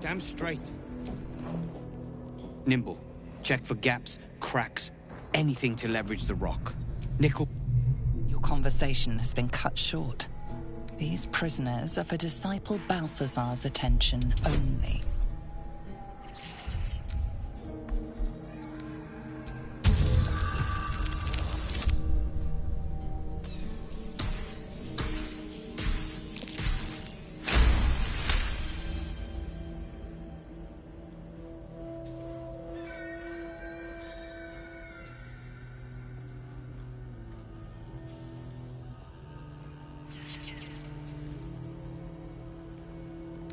Damn straight. Nimble. Check for gaps, cracks, anything to leverage the rock. Nickel. Your conversation has been cut short. These prisoners are for Disciple Balthazar's attention only.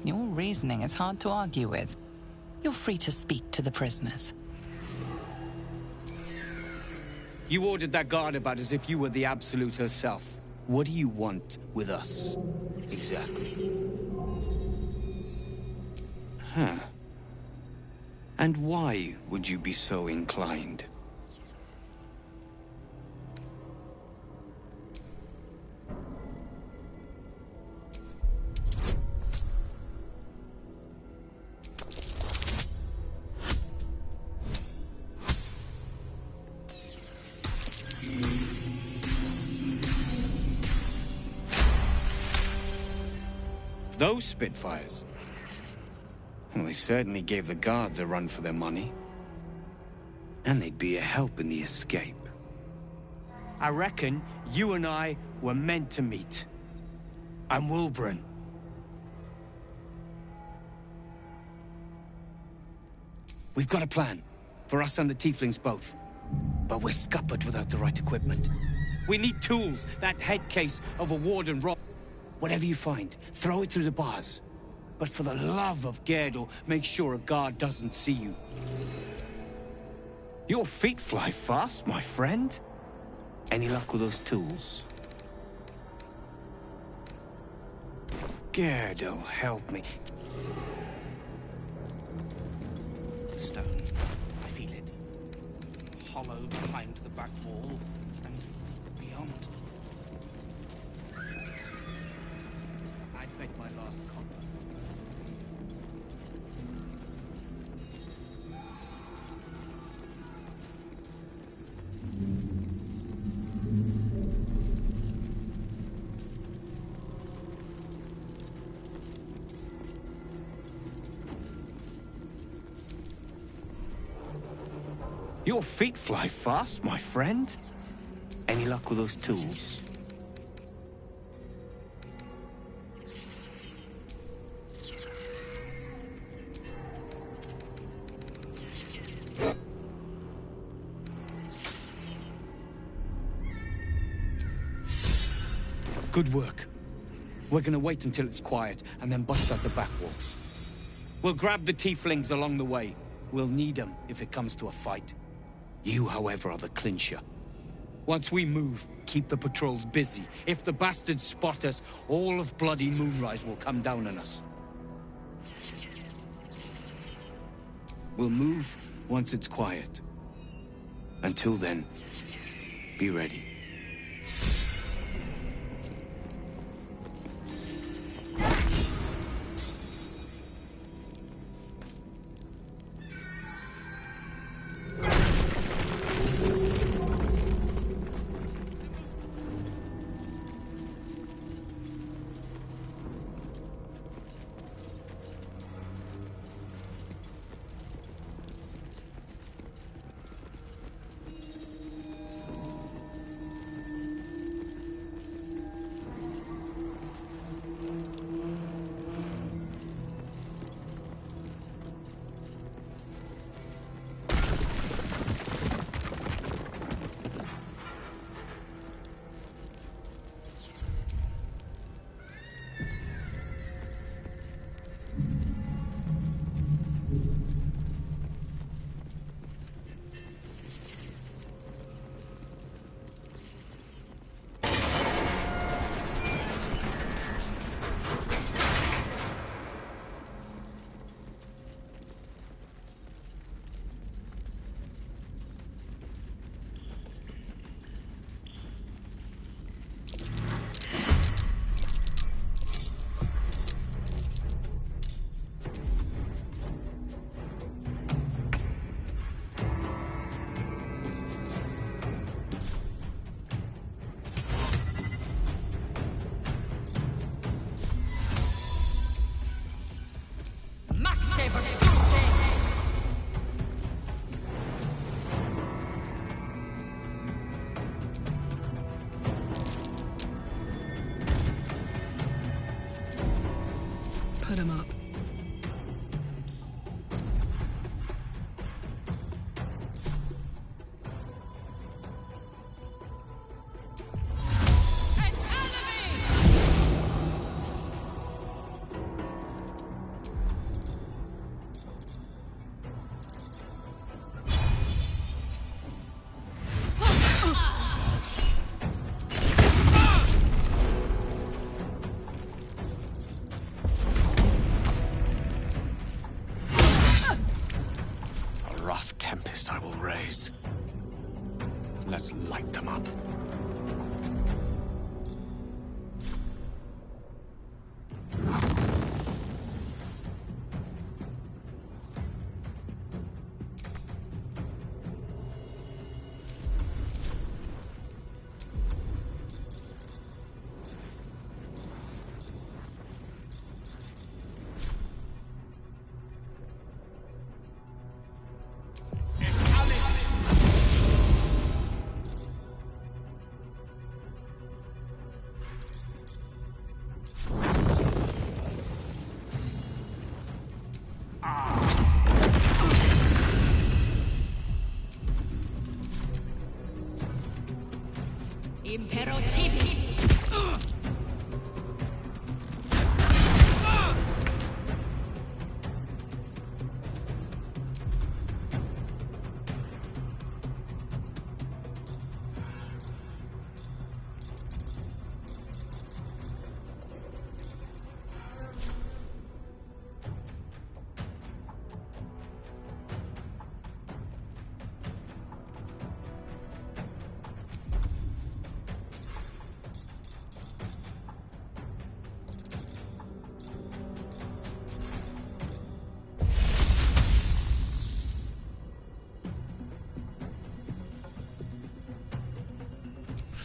Your reasoning is hard to argue with. You're free to speak to the prisoners. You ordered that guard about as if you were the Absolute herself. What do you want with us? Exactly. Huh. And why would you be so inclined? Those Spitfires? Well, they certainly gave the guards a run for their money. And they'd be a help in the escape. I reckon you and I were meant to meet. I'm Wulbren. We've got a plan. For us and the Tieflings both. But we're scuppered without the right equipment. We need tools, that head case of a warden rock. Whatever you find, throw it through the bars. But for the love of Gerdor, make sure a guard doesn't see you. Your feet fly fast, my friend. Any luck with those tools? Gerdor, help me. Stone. I feel it. Hollow behind the back wall and beyond. I'd bet my last copper. Your feet fly fast, my friend. Any luck with those tools? Good work. We're gonna wait until it's quiet and then bust out the back wall. We'll grab the Tieflings along the way. We'll need them if it comes to a fight. You, however, are the clincher. Once we move, keep the patrols busy. If the bastards spot us, all of bloody Moonrise will come down on us. We'll move once it's quiet. Until then, be ready. put him up. Tempest I will raise. Let's light them up.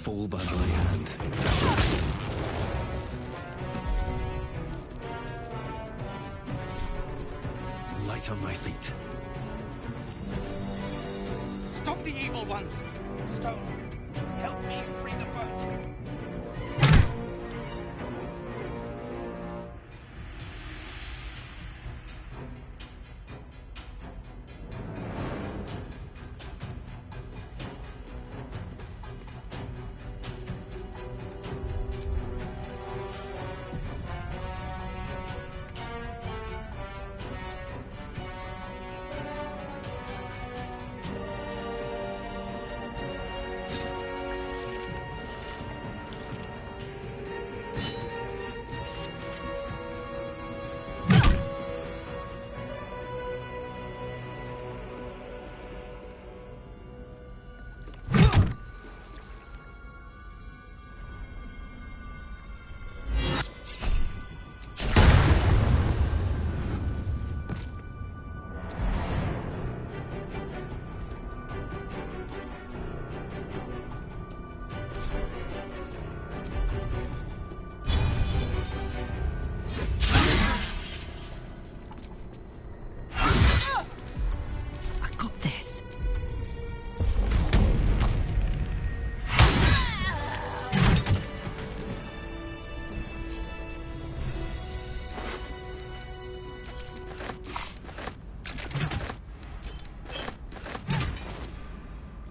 Fall by my hand. Light on my feet. Stop the evil ones! Stone, help me free the boat.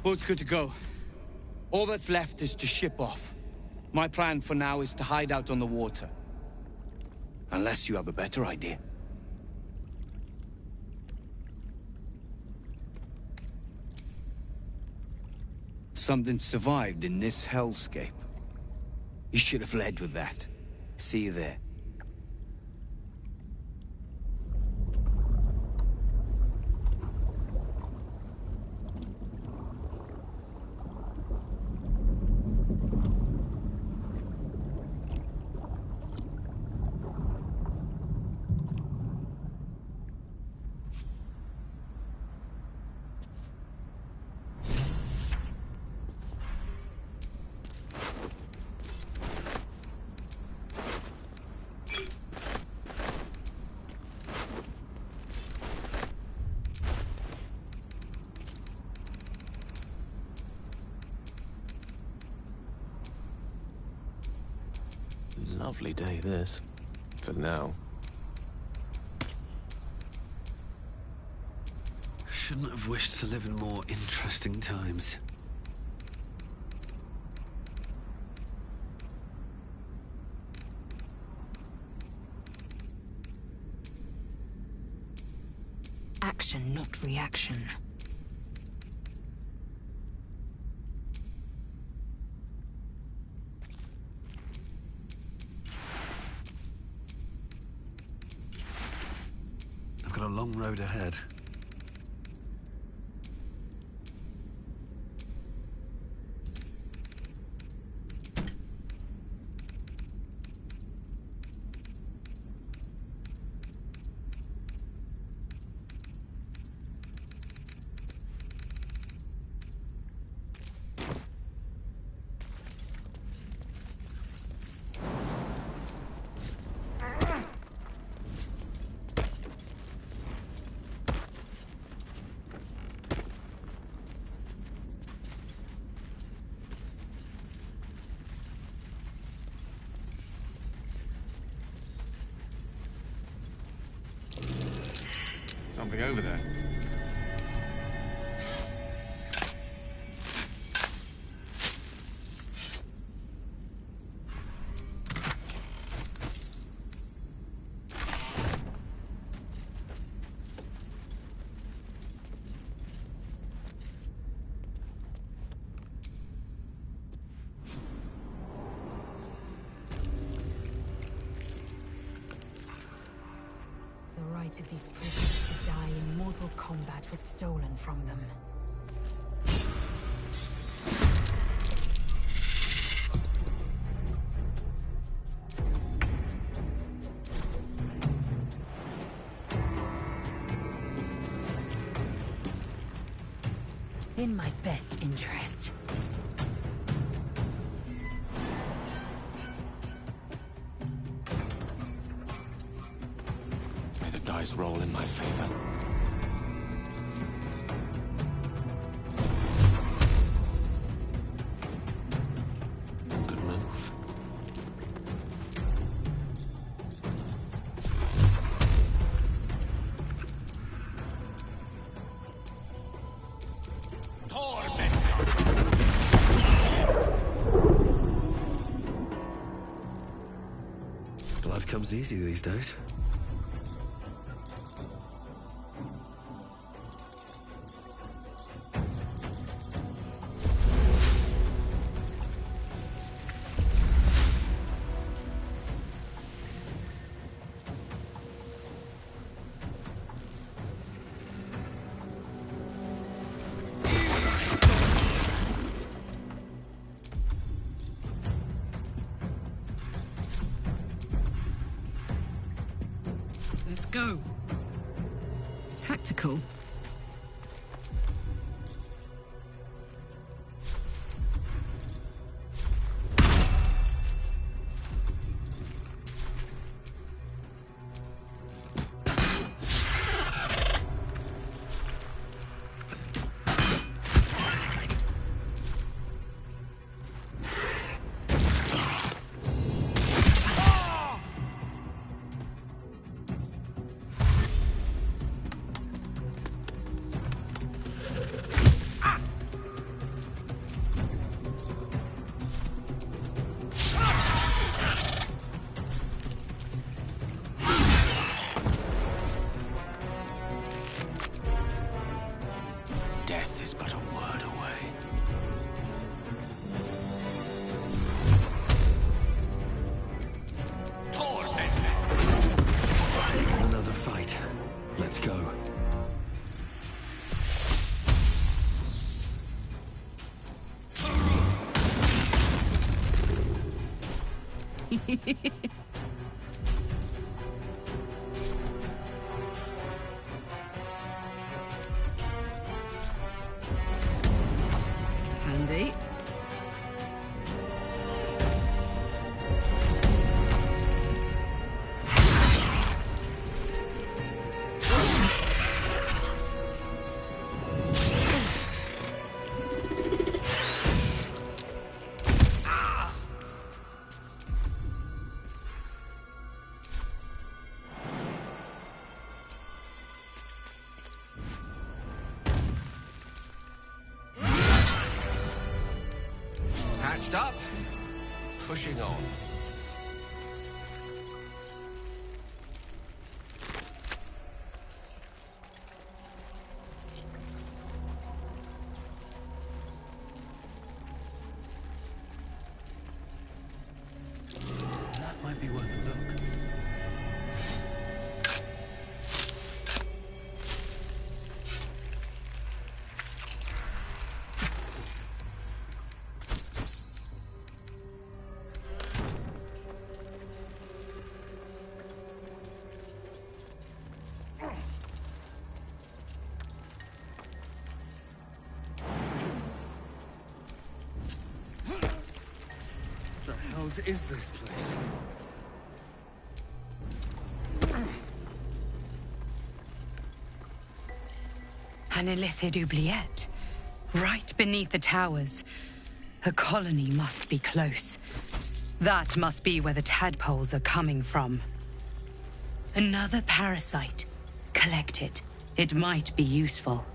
Boat's good to go. All that's left is to ship off. My plan for now is to hide out on the water. Unless you have a better idea. Something survived in this hellscape. You should have led with that. See you there. Lovely day, this. For now. shouldn't have wished to live in more interesting times. Action, not reaction. I've got a long road ahead. Something over there. Of these prisoners to die in mortal combat was stolen from them. In my best interest. Dice roll in my favor. Good move. Blood comes easy these days. Let's go. Tactical. Death is but a word away. Another fight. Let's go. Handy. pushing on. That might be worth a look. Is this place? An Illithid oubliette. Right beneath the towers. A colony must be close. That must be where the tadpoles are coming from. Another parasite. Collect it. It might be useful.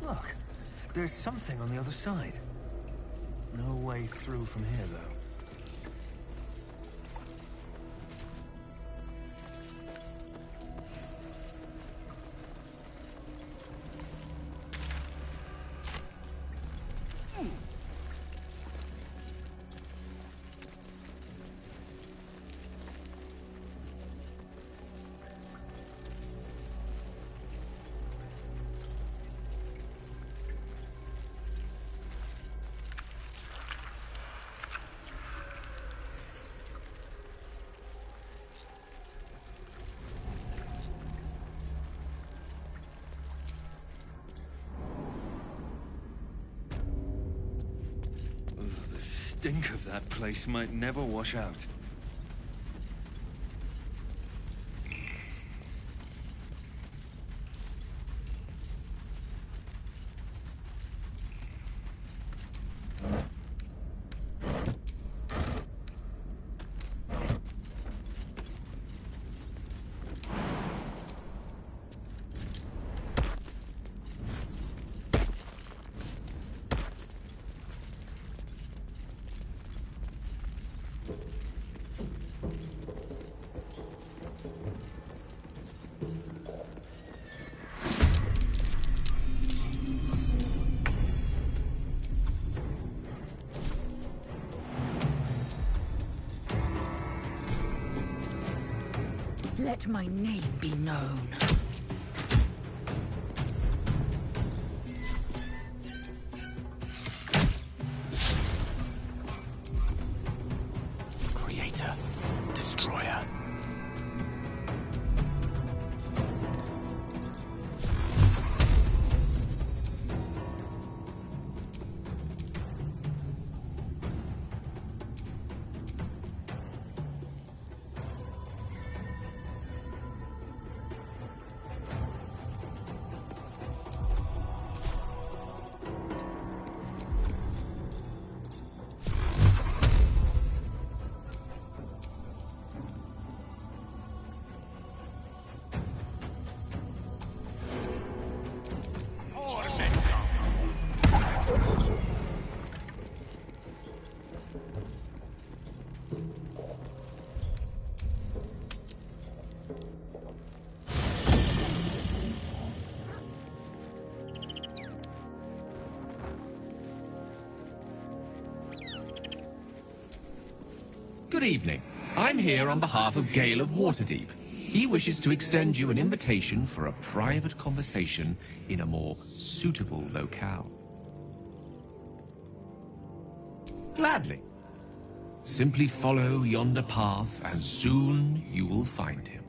Look, there's something on the other side. No way through from here, though. The stink of that place might never wash out. Let my name be known. Creator, Destroyer. Good evening. I'm here on behalf of Gale of Waterdeep. He wishes to extend you an invitation for a private conversation in a more suitable locale. Gladly. Simply follow yonder path, and soon you will find him.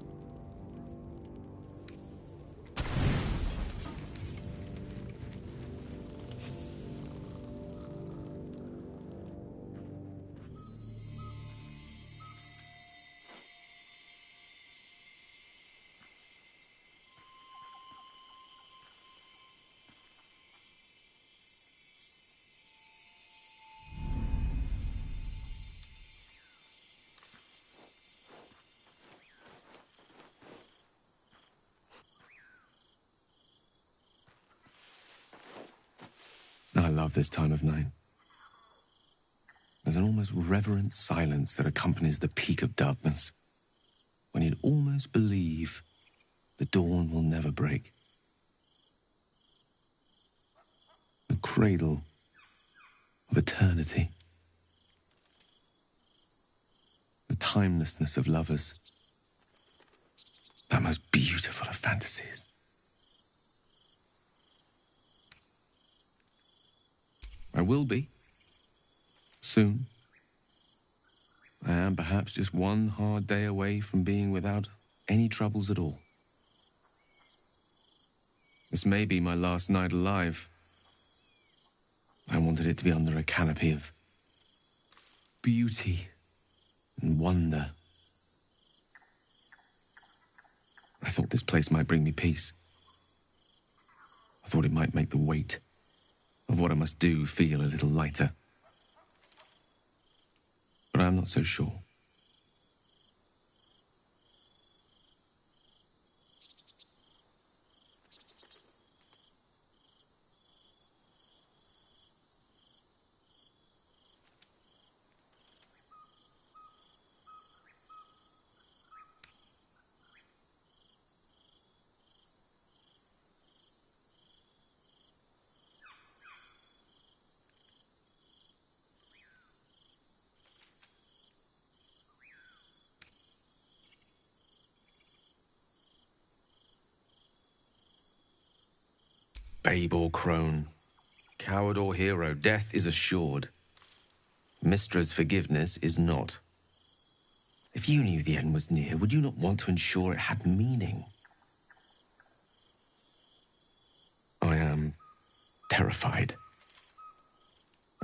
I love this time of night. There's an almost reverent silence that accompanies the peak of darkness, when you'd almost believe the dawn will never break. The cradle of eternity. The timelessness of lovers. That most beautiful of fantasies. I will be. Soon. I am perhaps just one hard day away from being without any troubles at all. This may be my last night alive. I wanted it to be under a canopy of beauty and wonder. I thought this place might bring me peace. I thought it might make the weight of what I must do feel a little lighter. But I'm not so sure. Babe or crone, coward or hero, death is assured. Mystra's forgiveness is not. If you knew the end was near, would you not want to ensure it had meaning? I am terrified.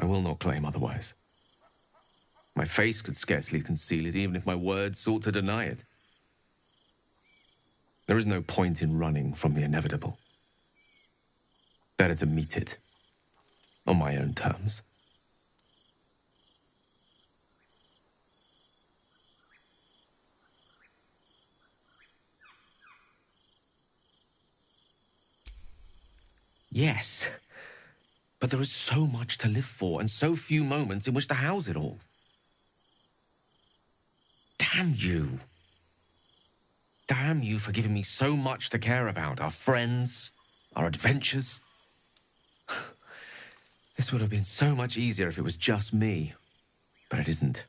I will not claim otherwise. My face could scarcely conceal it, even if my words sought to deny it. There is no point in running from the inevitable. Better to meet it on my own terms. Yes, but there is so much to live for and so few moments in which to house it all. Damn you. Damn you for giving me so much to care about. Our friends, our adventures. This would have been so much easier if it was just me, but it isn't.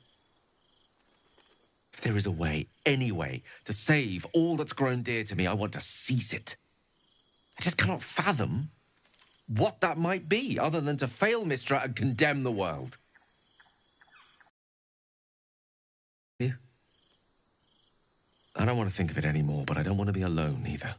If there is a way, any way, to save all that's grown dear to me, I want to seize it. I just cannot fathom what that might be, other than to fail Mystra and condemn the world. Yeah. I don't want to think of it anymore, but I don't want to be alone either.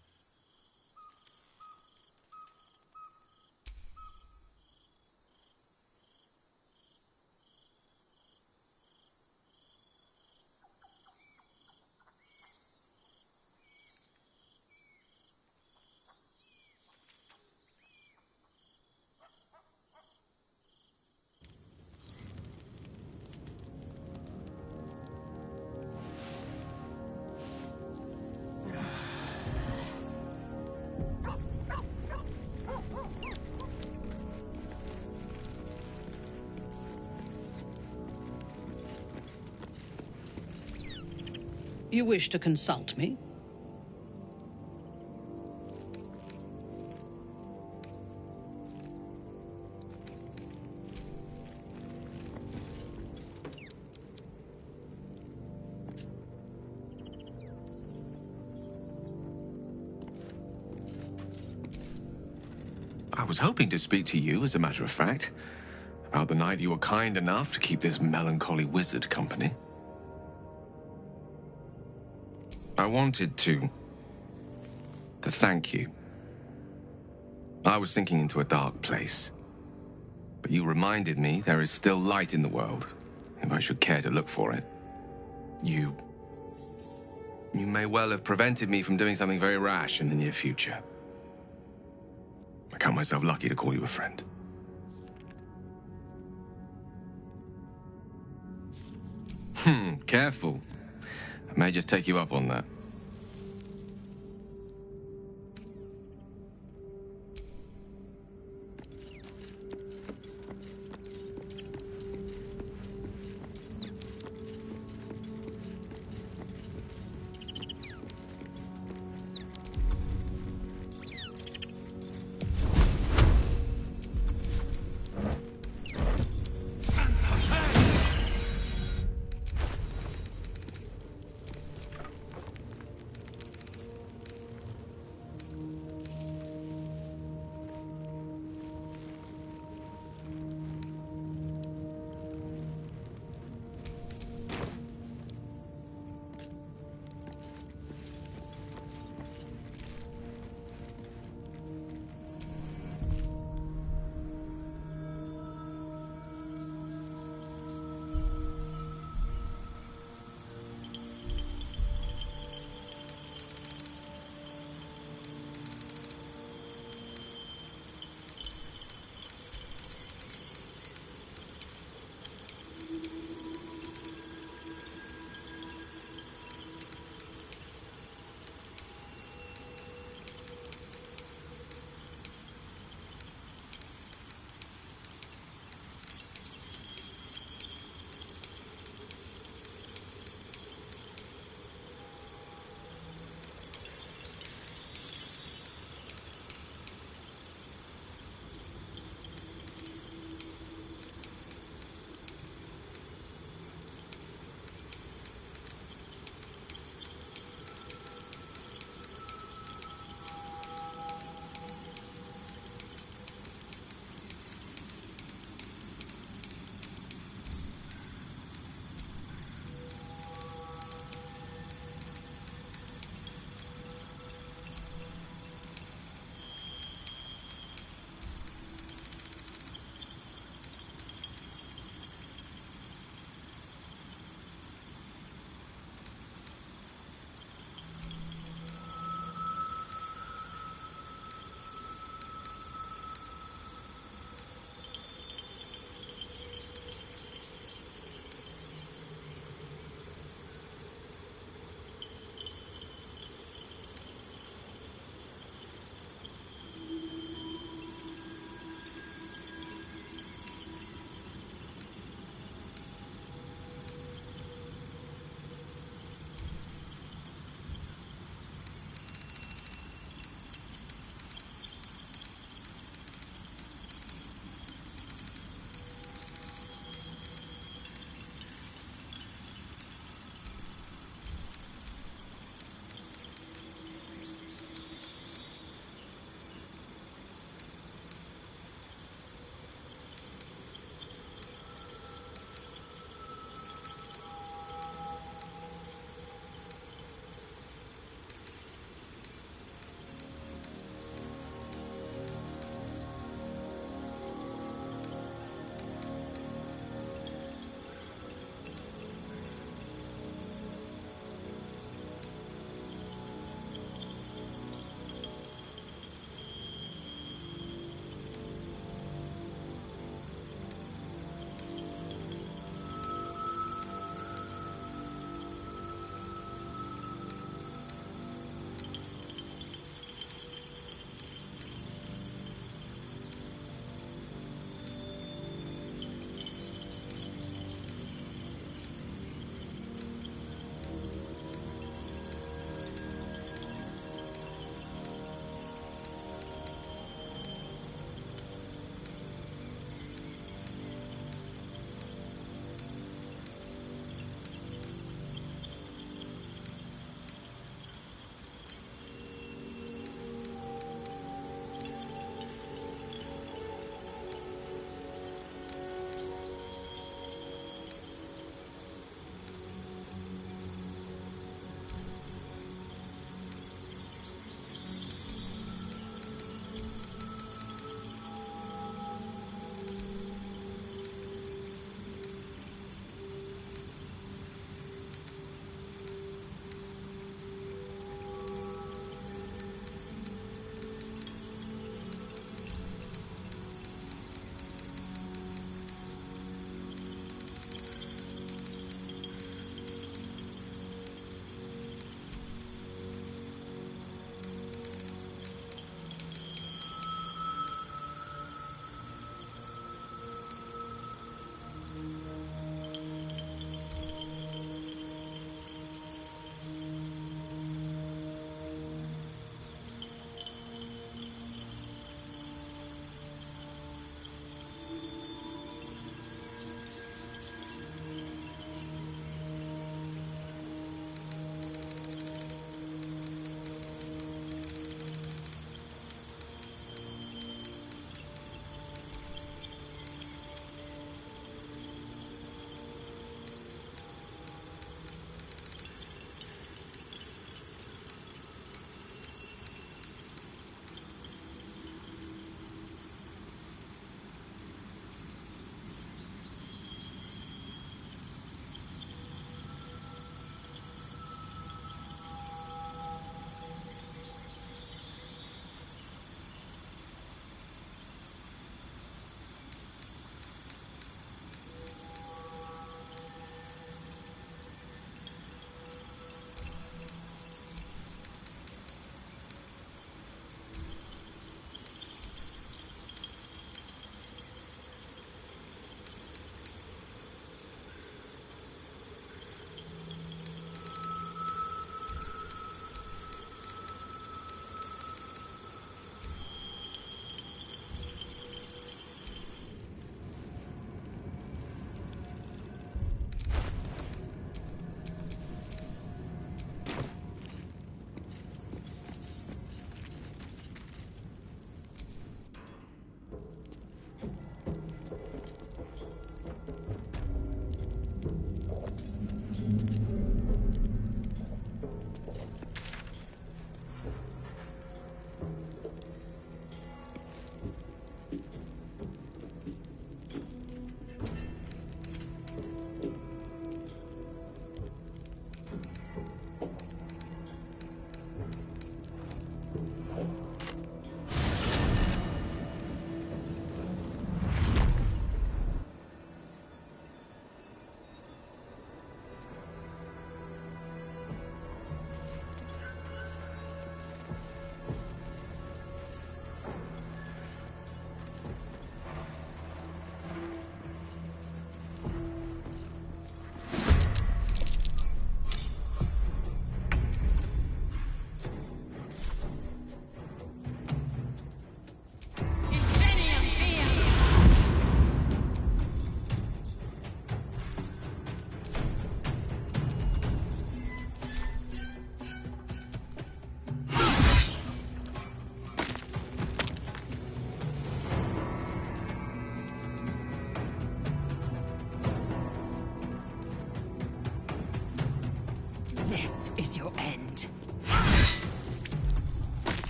You wish to consult me? I was hoping to speak to you, as a matter of fact, about the night you were kind enough to keep this melancholy wizard company. I wanted to thank you. I was sinking into a dark place, but you reminded me there is still light in the world, if I should care to look for it. You may well have prevented me from doing something very rash in the near future. I count myself lucky to call you a friend. Careful. I may just take you up on that.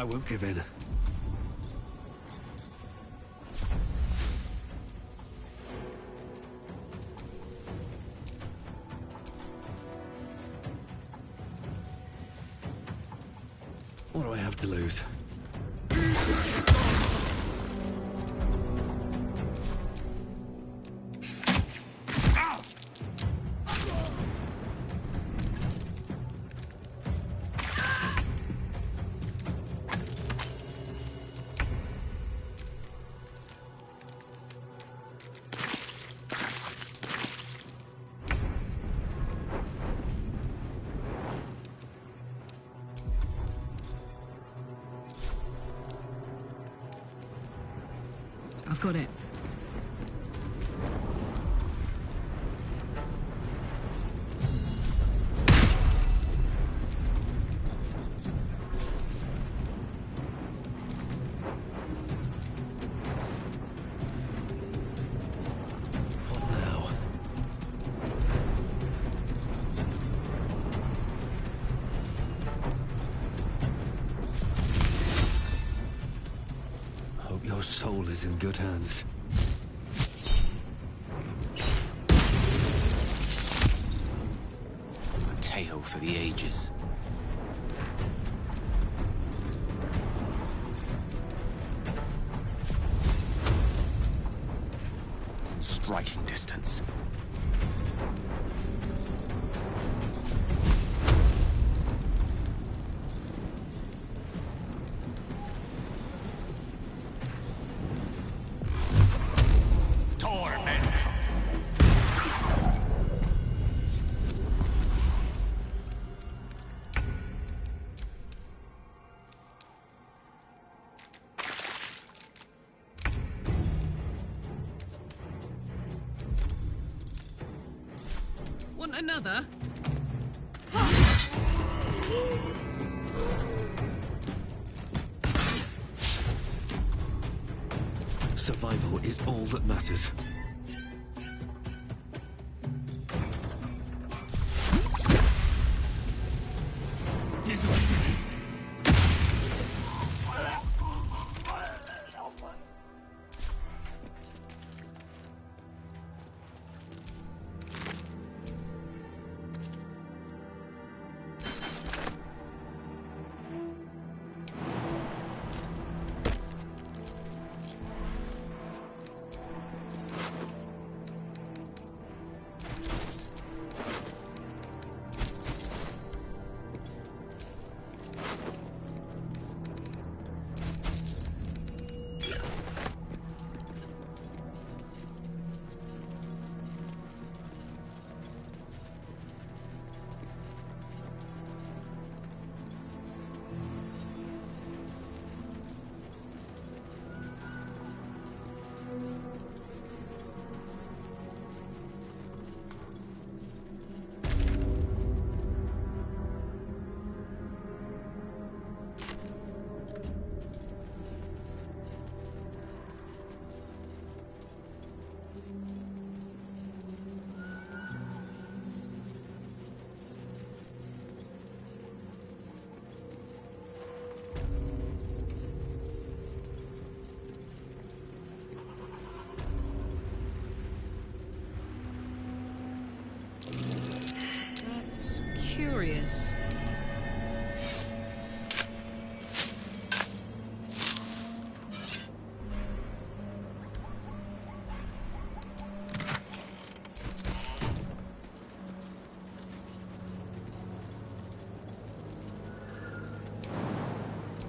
I won't give in. What do I have to lose? I've got it. What now? Hope your soul is in good hands. A tale for the ages. Striking distance. Want another? Survival is all that matters. That's curious.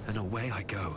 And away I go.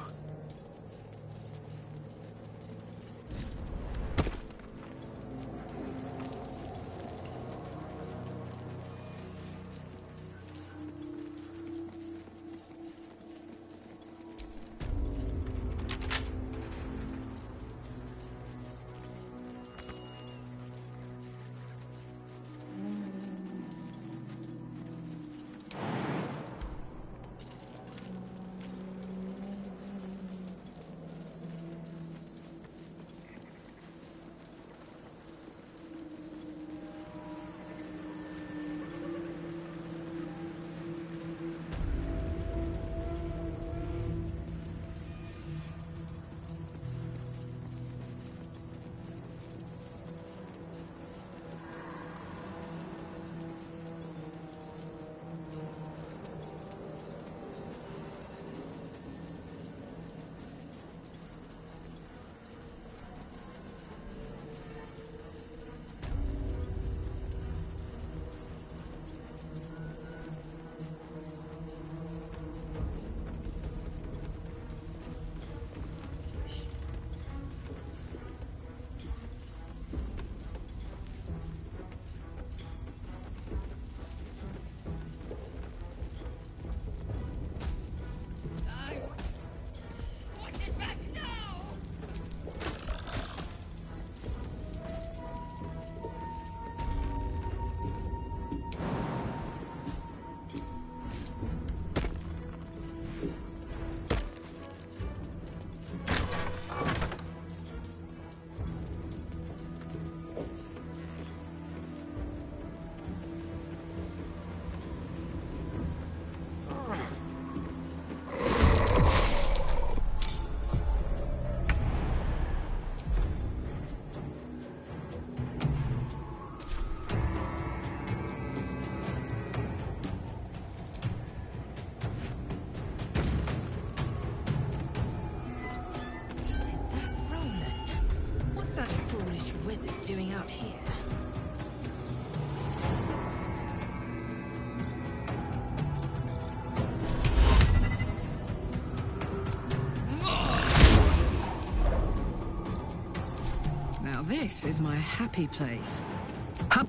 is it doing out here? Now this is my happy place. Hup!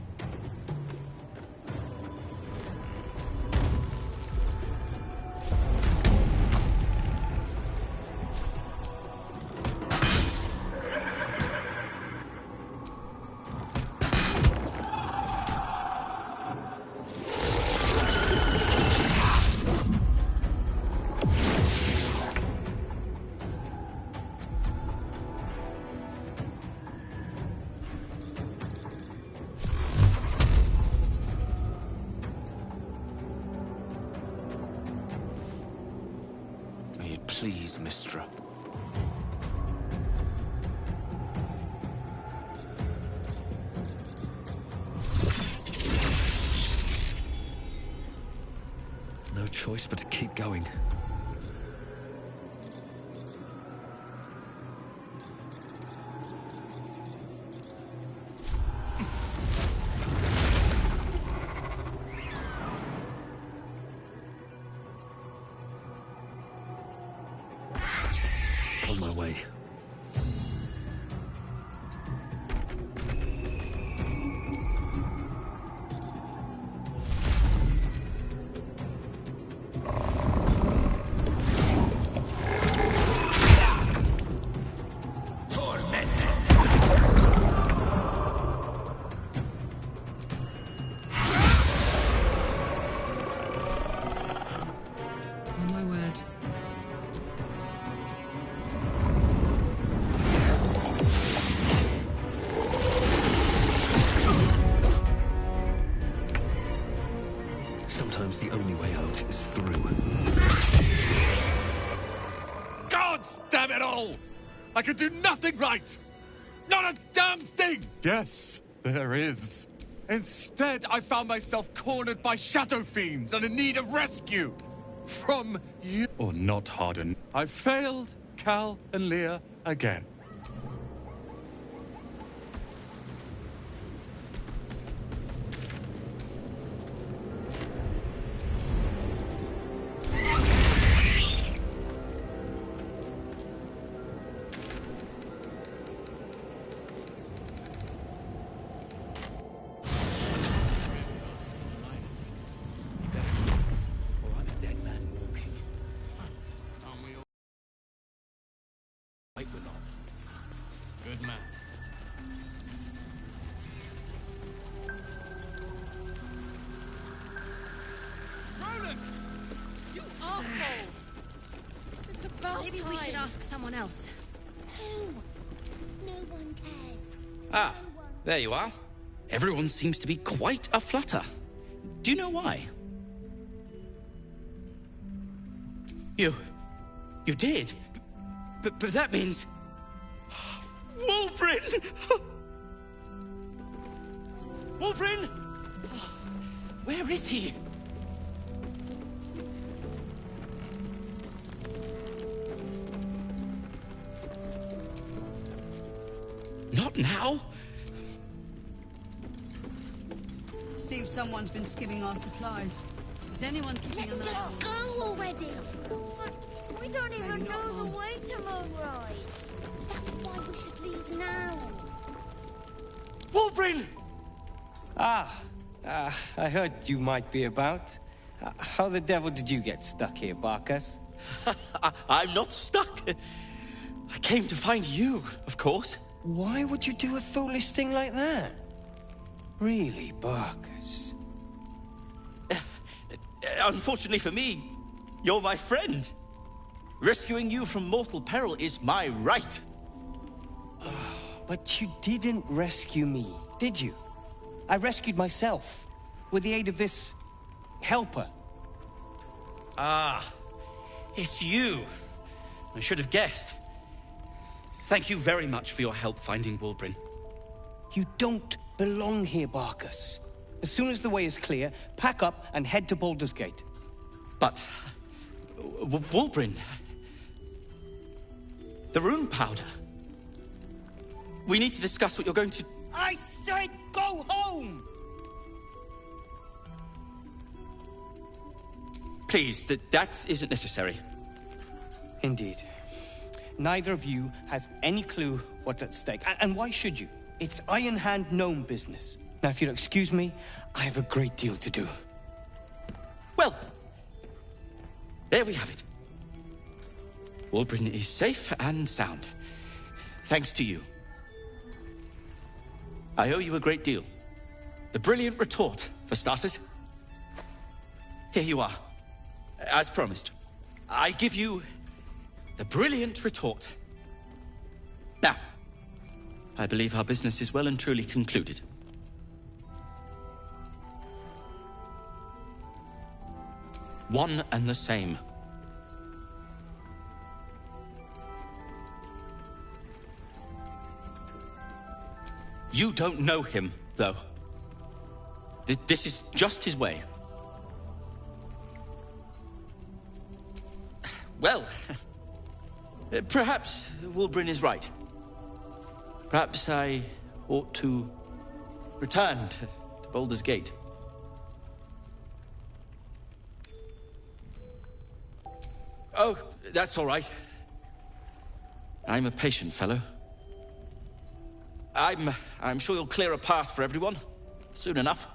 Please, Mystra. No choice but to keep going. On my way. On my word. Sometimes the only way out is through. Gods damn it all! I could do nothing right! Not a damn thing! Yes, there is. Instead, I found myself cornered by shadow fiends and in need of rescue. From you. Or not, Harden. I failed Cal and Leah again. Good man. Roland! You arsehole! It's about Maybe we should ask someone else. Who? No one cares. Ah, there you are. Everyone seems to be quite a flutter. Do you know why? You did? But that means... Wulbren! Wulbren! Where is he? Not now. Seems someone's been skimming our supplies. Is anyone keeping an eye on us? Let's just go already! We don't even know the way to Moonrise. That's why we should leave now. Wulbren! I heard you might be about. How the devil did you get stuck here, Barcus? I'm not stuck. I came to find you, of course. Why would you do a foolish thing like that? Really, Barcus? Unfortunately for me, you're my friend. Rescuing you from mortal peril is my right. But you didn't rescue me, did you? I rescued myself, with the aid of this... helper. Ah, it's you. I should have guessed. Thank you very much for your help finding Wulbren. You don't belong here, Barcus. As soon as the way is clear, pack up and head to Baldur's Gate. But... Wulbren... The rune powder. We need to discuss what you're going to I said go home! Please, that isn't necessary. Indeed. Neither of you has any clue what's at stake. And why should you? It's Iron Hand gnome business. Now, if you'll excuse me, I have a great deal to do. Well, there we have it. Wulbren is safe and sound. Thanks to you. I owe you a great deal. The brilliant retort, for starters. Here you are. As promised. I give you the brilliant retort. Now, I believe our business is well and truly concluded. One and the same. You don't know him, though. This is just his way. Well, perhaps Wulbren is right. Perhaps I ought to return to Baldur's Gate. Oh, that's all right. I'm a patient fellow. I'm sure you'll clear a path for everyone soon enough.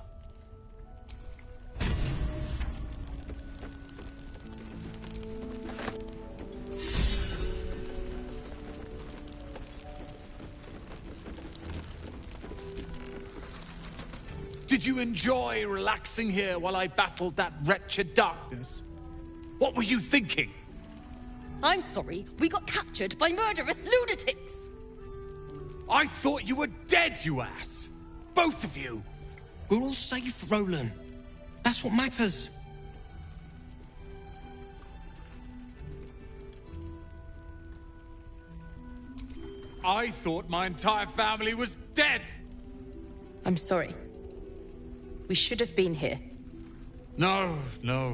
Did you enjoy relaxing here while I battled that wretched darkness? What were you thinking? I'm sorry, we got captured by murderous lunatics! I thought you were dead, you ass! Both of you! We're all safe, Roland. That's what matters. I thought my entire family was dead! I'm sorry. We should have been here. No,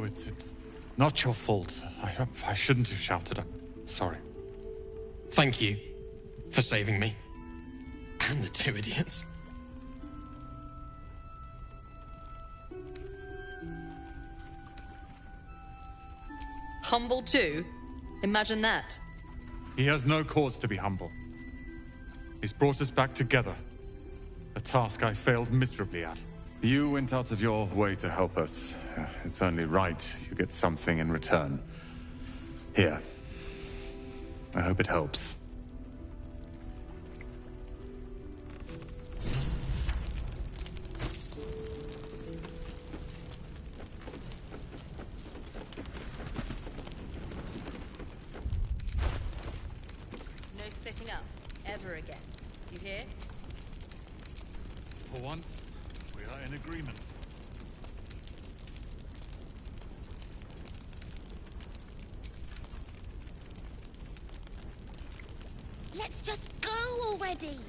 it's not your fault. I shouldn't have shouted. I'm sorry. Thank you for saving me. And the two idiots. Humble too? Imagine that. He has no cause to be humble. He's brought us back together. A task I failed miserably at. You went out of your way to help us. It's only right you get something in return. Here. I hope it helps. No splitting up. Ever again. You hear? For once, we are in agreement. Let's just go already!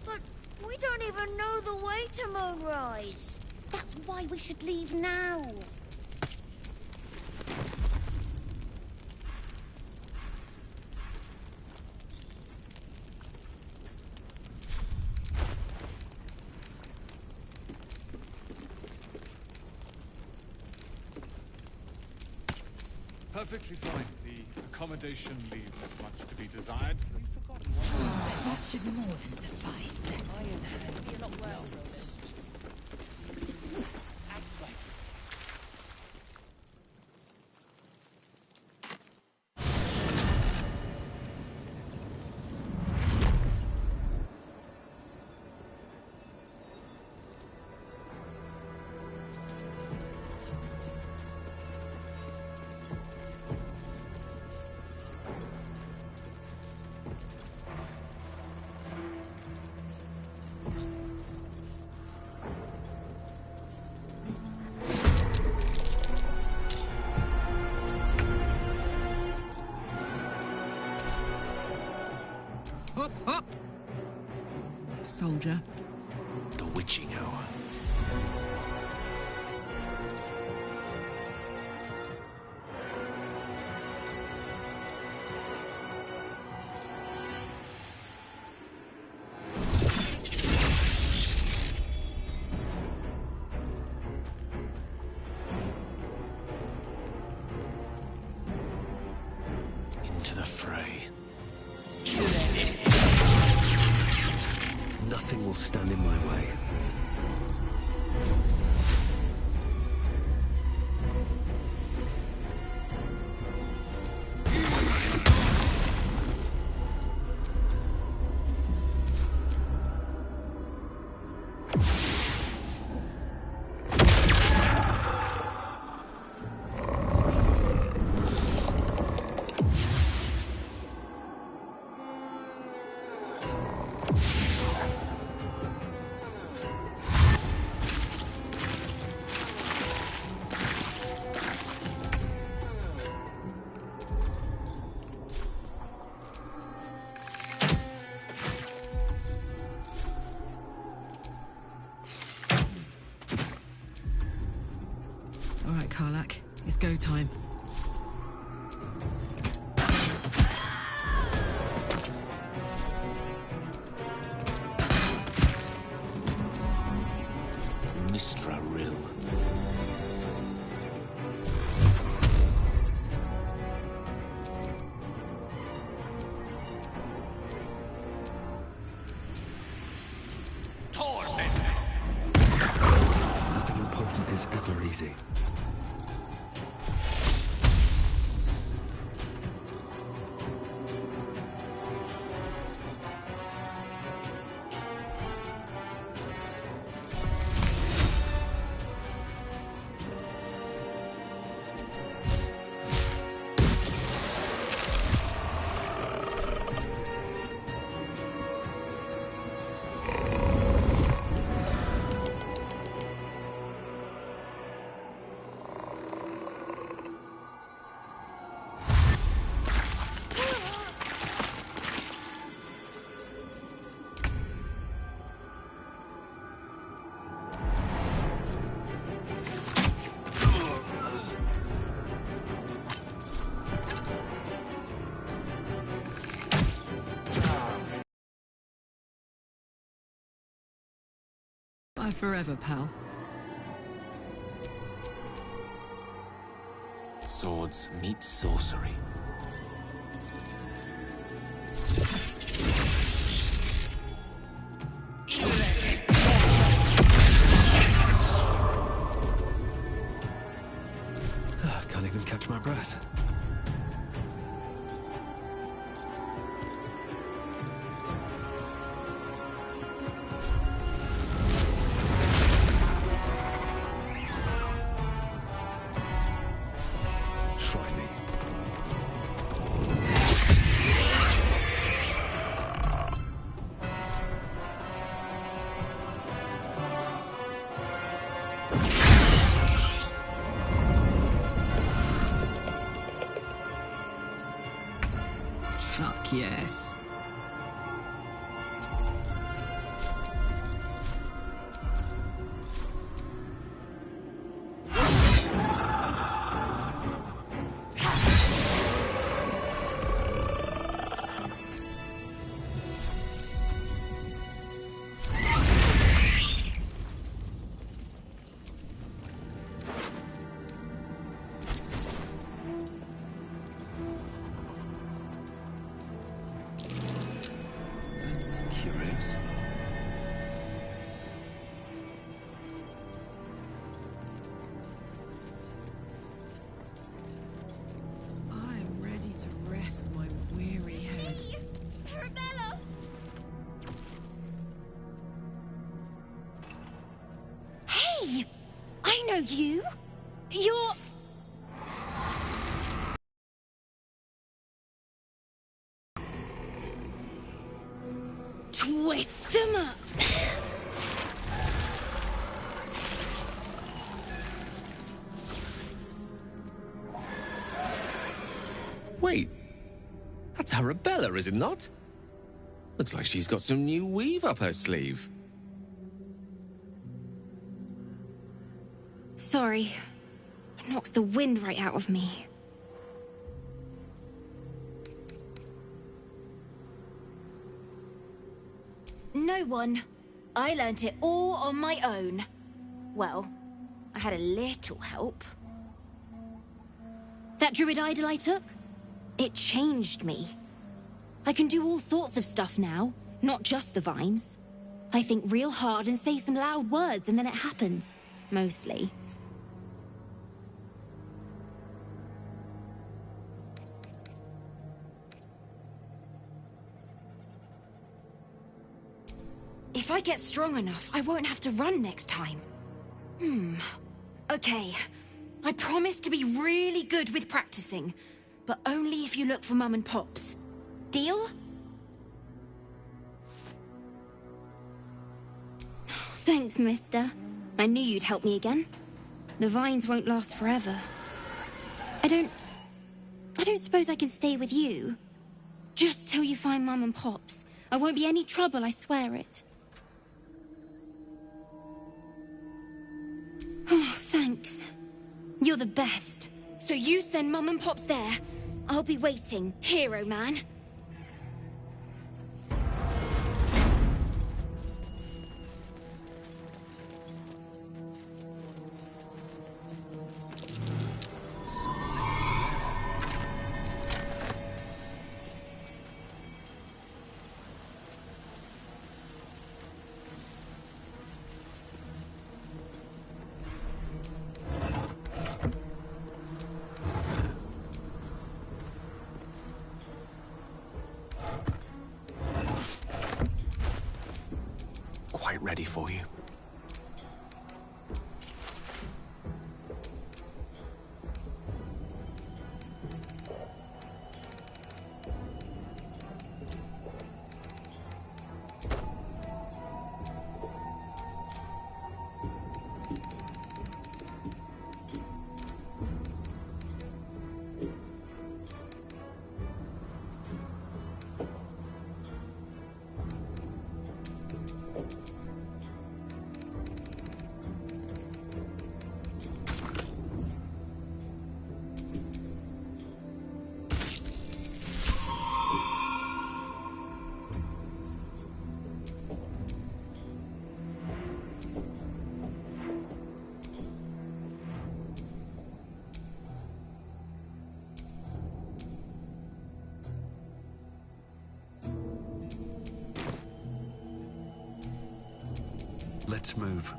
But we don't even know the way to Moonrise. That's why we should leave now. Perfectly fine. The accommodation leaves much to be desired. That should more than suffice. You're not well, Roland. Hop, hop! Soldier. The witching hour. To the fray. Nothing will stand in my way. All right, Karlach. It's go time. Mystra Rill. Nothing important is ever easy. Bye forever, pal. Swords meet sorcery. Can't even catch my breath. Try me. Fuck yes. Curious. I'm ready to rest my weary head. Arabella! Hey! I know you! You're... Twist 'em up! Wait, that's Arabella, is it not? Looks like she's got some new weave up her sleeve. Sorry. Knocks the wind right out of me. No one. I learnt it all on my own. Well, I had a little help. That druid idol I took? It changed me. I can do all sorts of stuff now, not just the vines. I think real hard and say some loud words and then it happens. Mostly. If I get strong enough, I won't have to run next time. Okay. I promise to be really good with practicing, but only if you look for Mum and Pops. Deal? Thanks, mister. I knew you'd help me again. The vines won't last forever. I don't suppose I can stay with you. Just till you find Mum and Pops. I won't be any trouble, I swear it. Oh, thanks. You're the best. So you send Mum and Pops there. I'll be waiting, hero man. Quite ready for you. Let's move.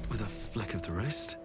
With a fleck of the wrist.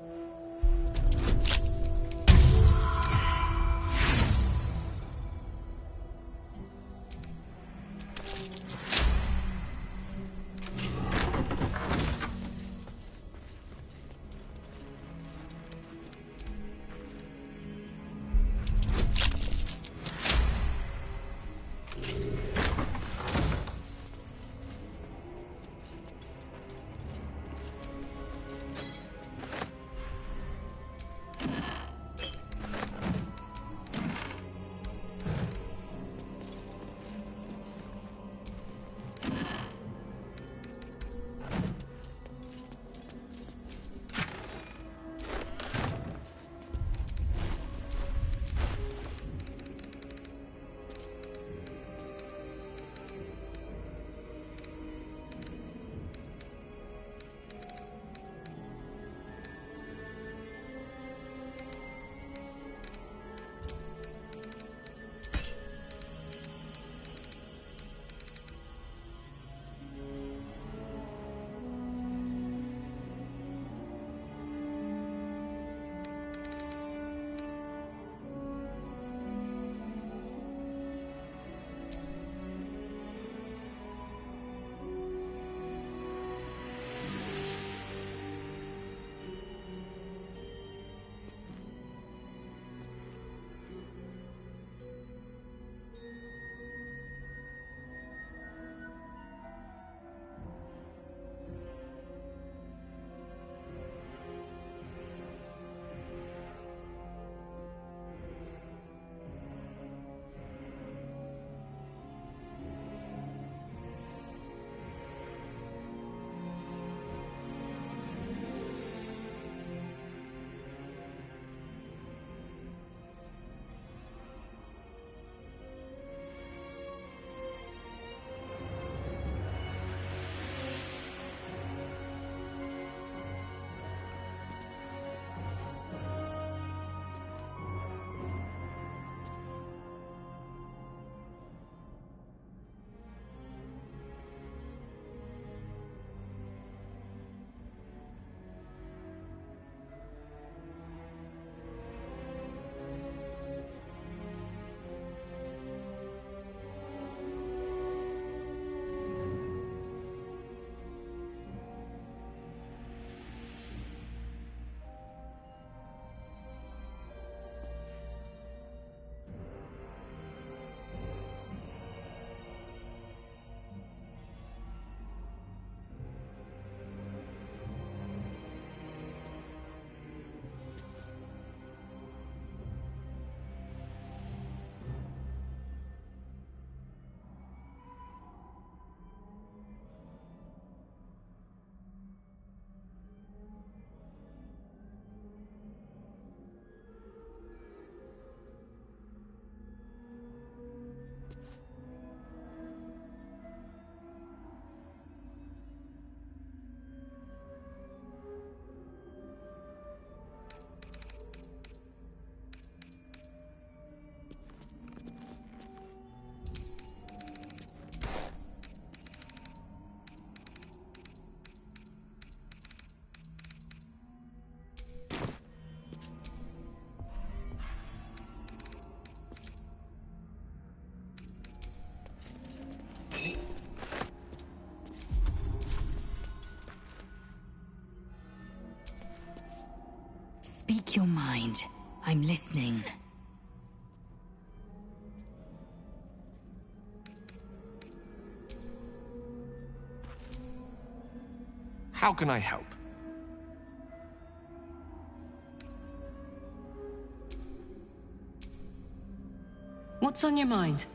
Speak your mind. I'm listening. How can I help? What's on your mind?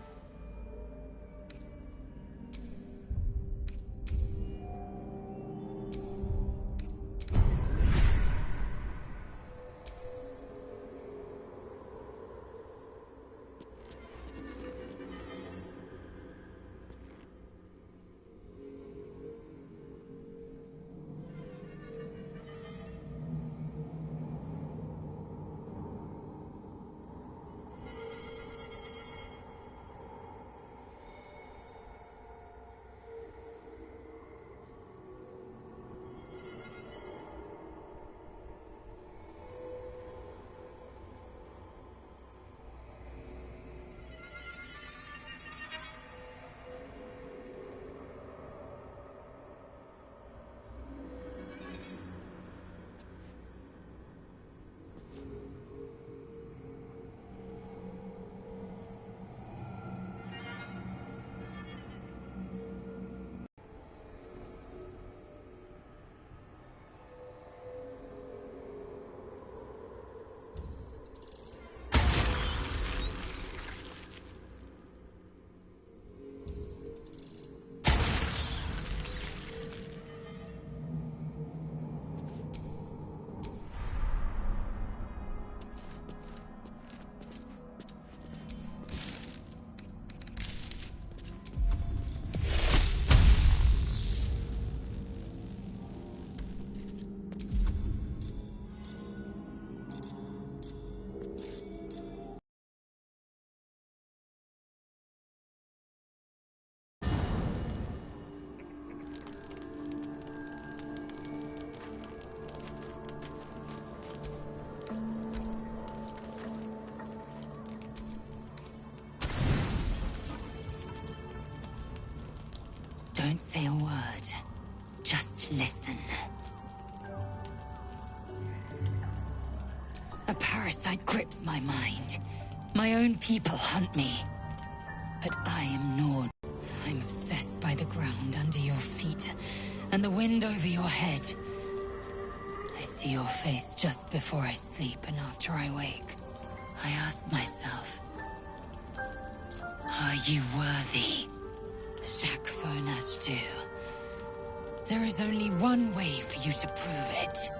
Don't say a word. Just listen. A parasite grips my mind. My own people hunt me. But I am Nord. I'm obsessed by the ground under your feet and the wind over your head. I see your face just before I sleep and after I wake. I ask myself, are you worthy? Shakfo Nazju. There is only one way for you to prove it.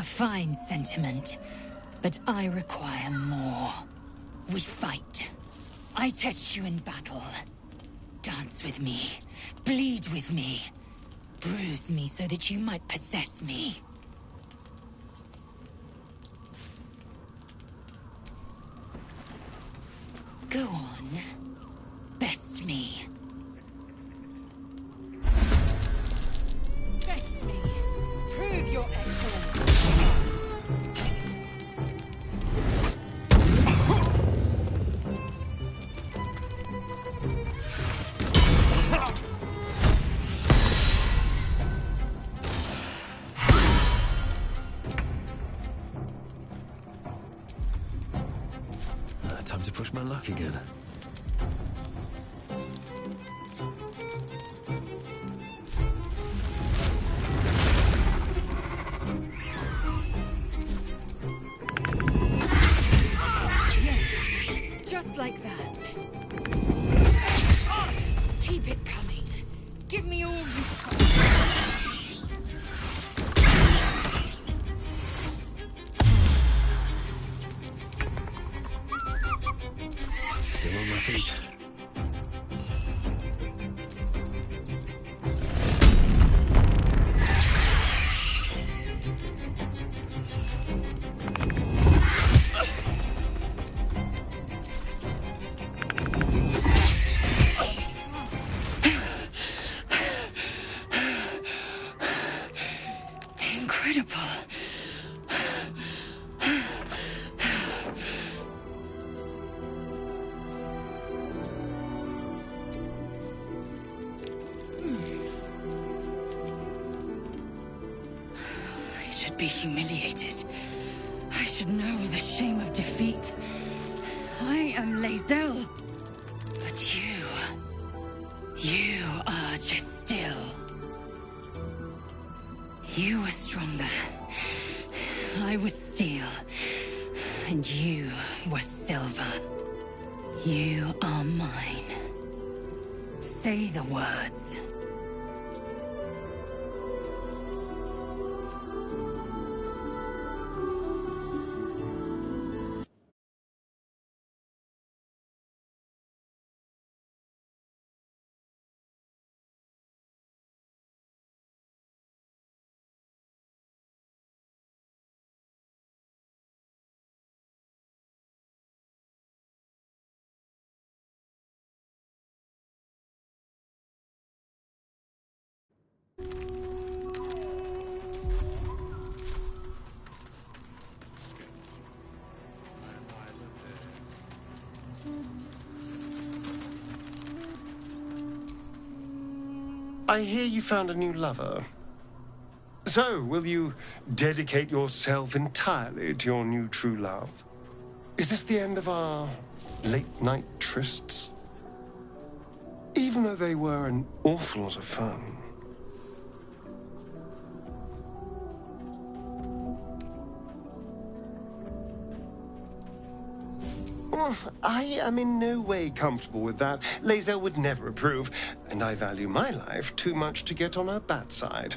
A fine sentiment, but I require more. We fight. I test you in battle. Dance with me. Bleed with me. Bruise me so that you might possess me. Go on. Best me. Best me. Prove your excellence. Time to push my luck again. Yes, just like that. Keep it coming. Give me all you've got. Still on my feet. Incredible. I should be humiliated. I should know the shame of defeat. I am Lae'zel. But you are Jastil. You were stronger. I was steel. And you were silver. You are mine. Say the words. I hear you found a new lover. So, will you dedicate yourself entirely to your new true love? Is this the end of our late-night trysts? Even though they were an awful lot of fun. I am in no way comfortable with that. Lae'zel would never approve, and I value my life too much to get on her bad side.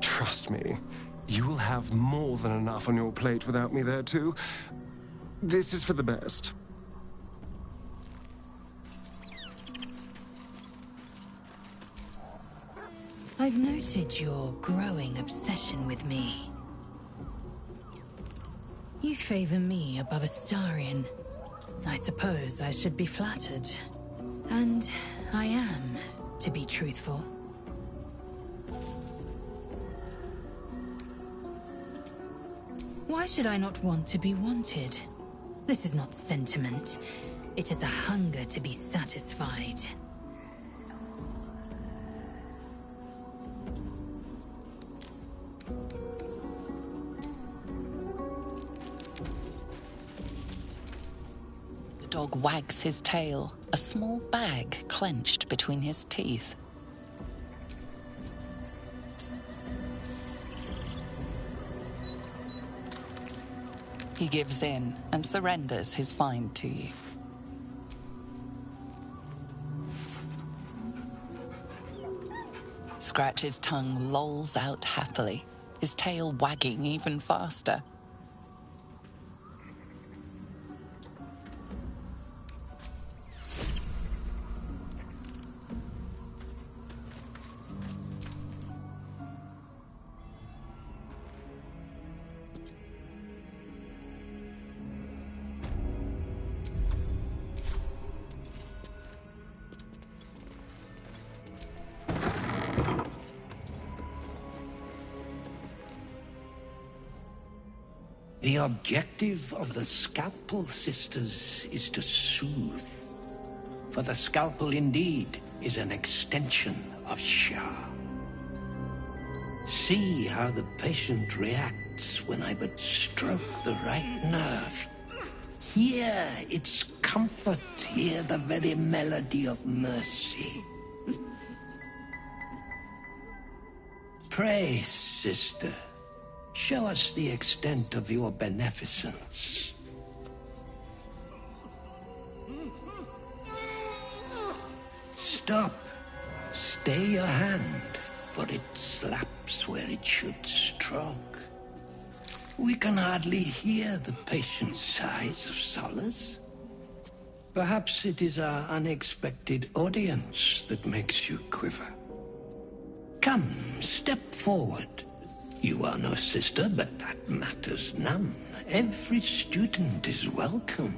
Trust me, you will have more than enough on your plate without me there too. This is for the best. I've noted your growing obsession with me. You favor me above Astarion. I suppose I should be flattered. And I am, to be truthful. Why should I not want to be wanted? This is not sentiment. It is a hunger to be satisfied. dog wags his tail, a small bag clenched between his teeth. He gives in and surrenders his find to you. Scratch's tongue lolls out happily, his tail wagging even faster. The objective of the Scalpel Sisters is to soothe. For the Scalpel indeed is an extension of Shah. See how the patient reacts when I but stroke the right nerve. Hear its comfort, hear the very melody of mercy. Pray, sister, show us the extent of your beneficence. Stop. Stay your hand, for it slaps where it should stroke. We can hardly hear the patient's sighs of solace. Perhaps it is our unexpected audience that makes you quiver. Come, step forward. You are no sister, but that matters none. Every student is welcome.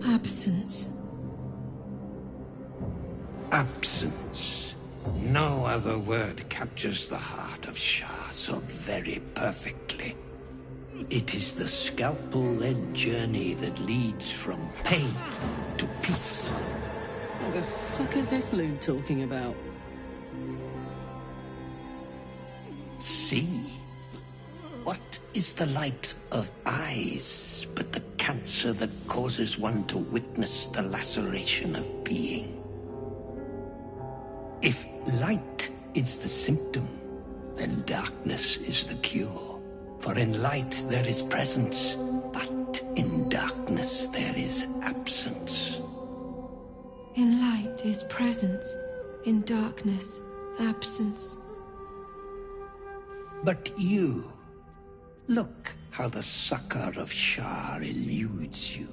Absence. Absence. No other word captures the heart of Shah so very perfectly. It is the Scalpel-led journey that leads from pain to peace. What the fuck is this loon talking about? See? What is the light of eyes but the cancer that causes one to witness the laceration of being? If light is the symptom, then darkness is the cure. For in light there is presence, but in darkness there is absence. In light is presence, in darkness, absence. But you, look how the succor of Shah eludes you.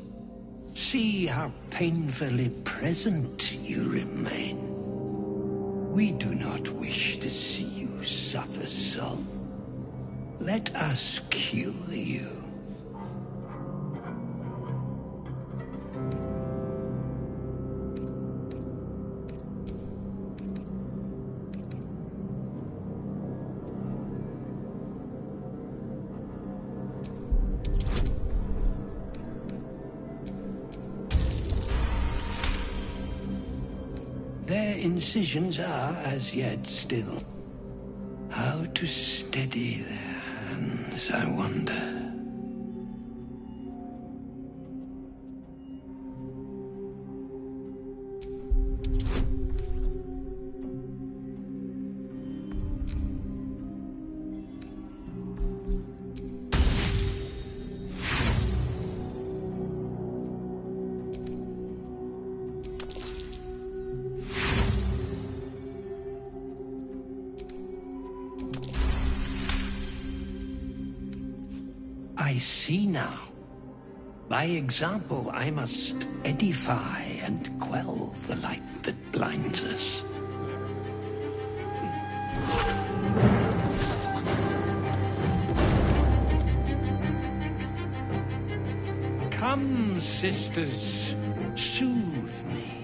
See how painfully present you remain. We do not wish to see you suffer so. Let us cure you. Their incisions are as yet still. How to steady their hands, I wonder. I see now. By example, I must edify and quell the light that blinds us. Come, sisters, soothe me.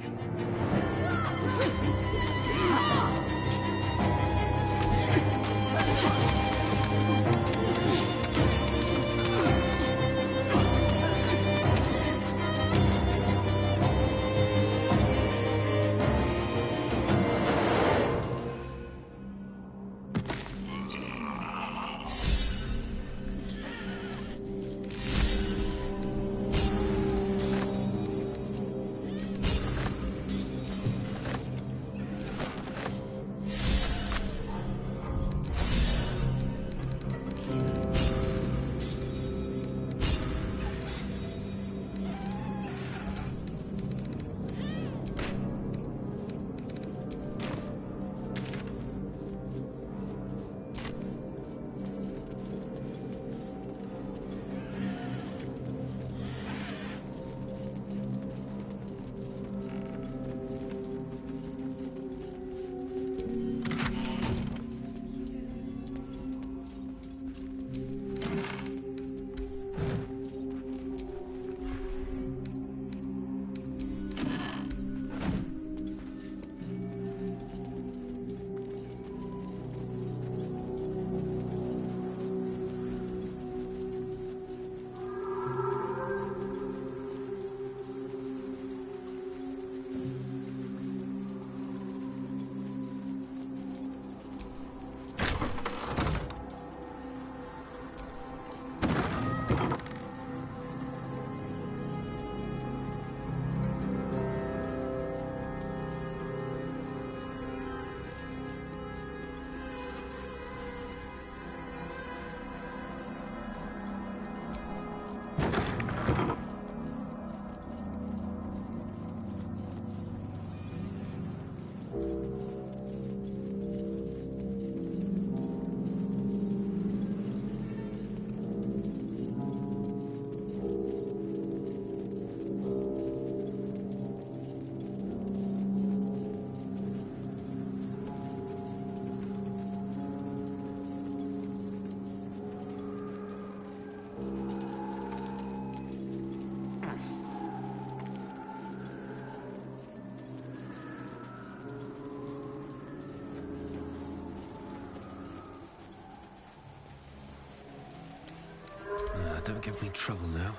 trouble now.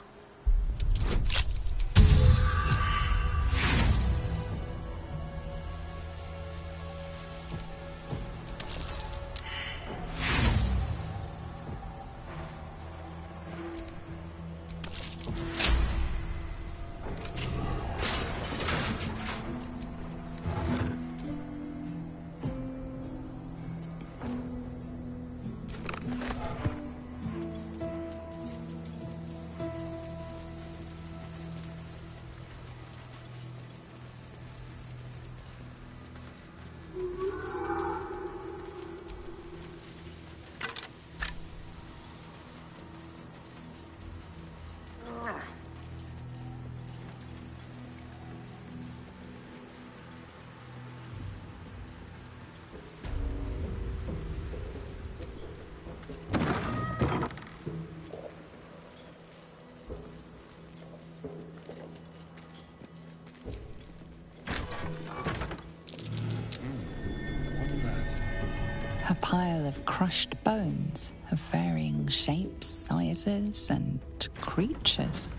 A pile of crushed bones of varying shapes, sizes, and creatures.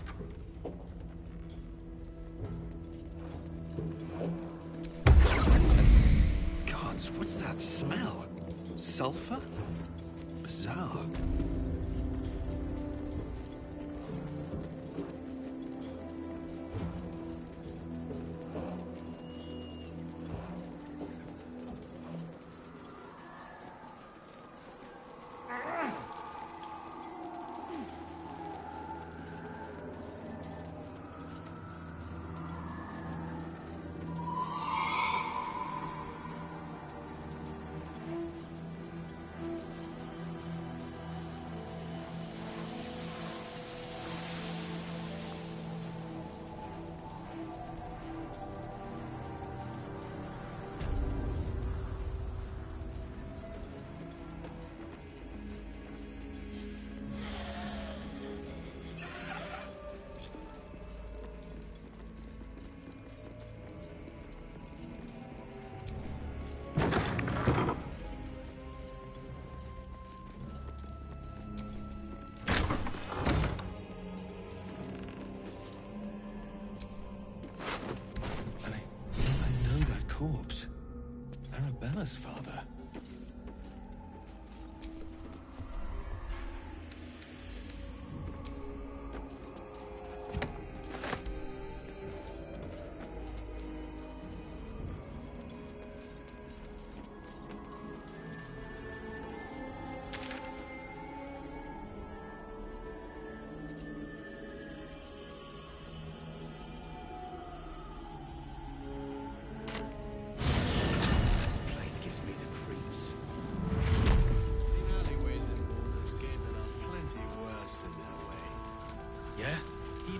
God, what's that smell? Sulfur? Bizarre. Corpse. Arabella's father.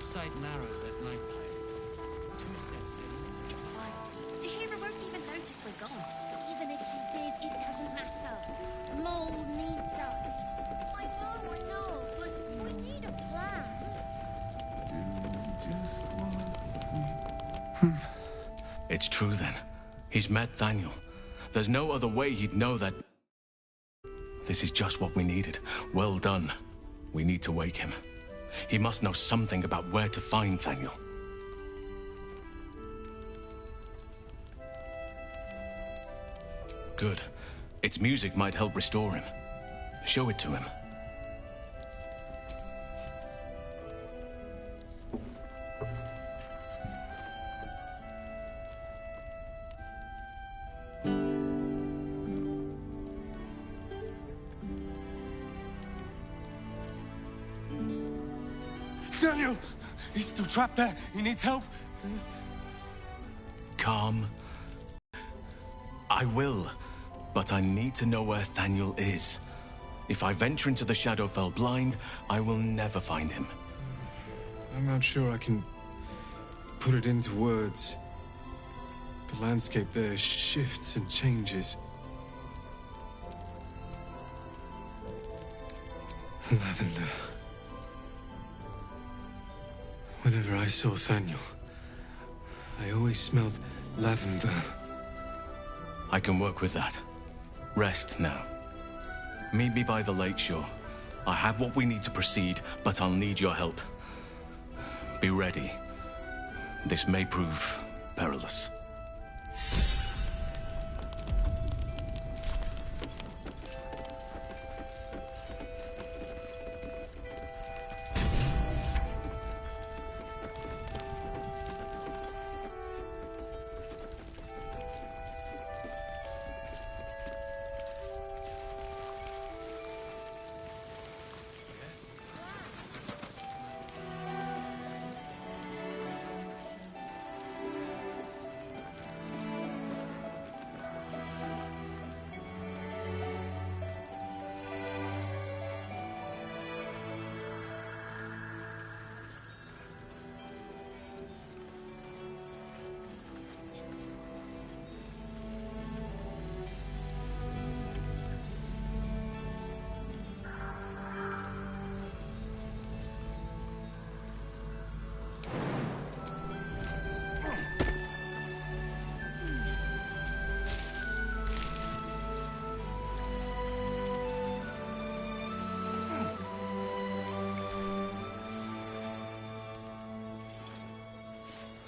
Sight narrows at night time. 2 steps in. It's fine. Jahira won't even notice we're gone. Even if she did, it doesn't matter. Mole needs us. I know, but we need a plan. It's true then. He's met Thaniel. There's no other way he'd know that. This is just what we needed. Well done. We need to wake him. He must know something about where to find Thaniel. Good. Its music might help restore him. Show it to him. Daniel! He's still trapped there. He needs help. Calm. I will, but I need to know where Thaniel is. If I venture into the Shadowfell blind, I will never find him. I'm not sure I can put it into words. The landscape there shifts and changes. Lavender. Whenever I saw Thaniel, I always smelled lavender. I can work with that. Rest now. Meet me by the lakeshore. I have what we need to proceed, but I'll need your help. Be ready. This may prove perilous.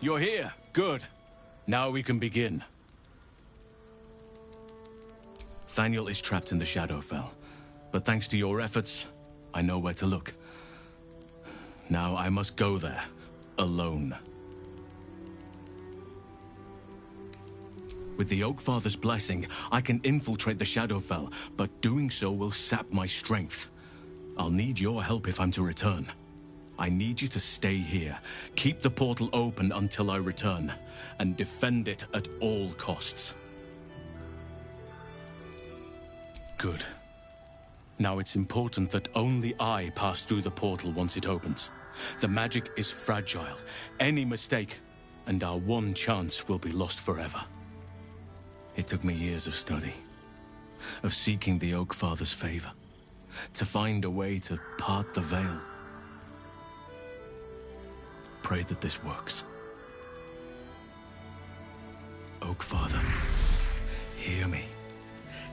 You're here. Good. Now we can begin. Thaniel is trapped in the Shadowfell, but thanks to your efforts, I know where to look. Now I must go there, alone. With the Oakfather's blessing, I can infiltrate the Shadowfell, but doing so will sap my strength. I'll need your help if I'm to return. I need you to stay here, keep the portal open until I return, and defend it at all costs. Good. Now it's important that only I pass through the portal once it opens. The magic is fragile. Any mistake, and our one chance will be lost forever. It took me years of study, of seeking the Oakfather's favor, to find a way to part the veil. Pray that this works. Oakfather, hear me.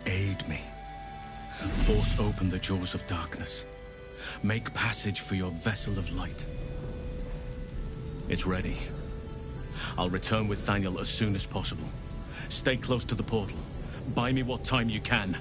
Aid me. Force open the jaws of darkness. Make passage for your vessel of light. It's ready. I'll return with Thaniel as soon as possible. Stay close to the portal. Buy me what time you can.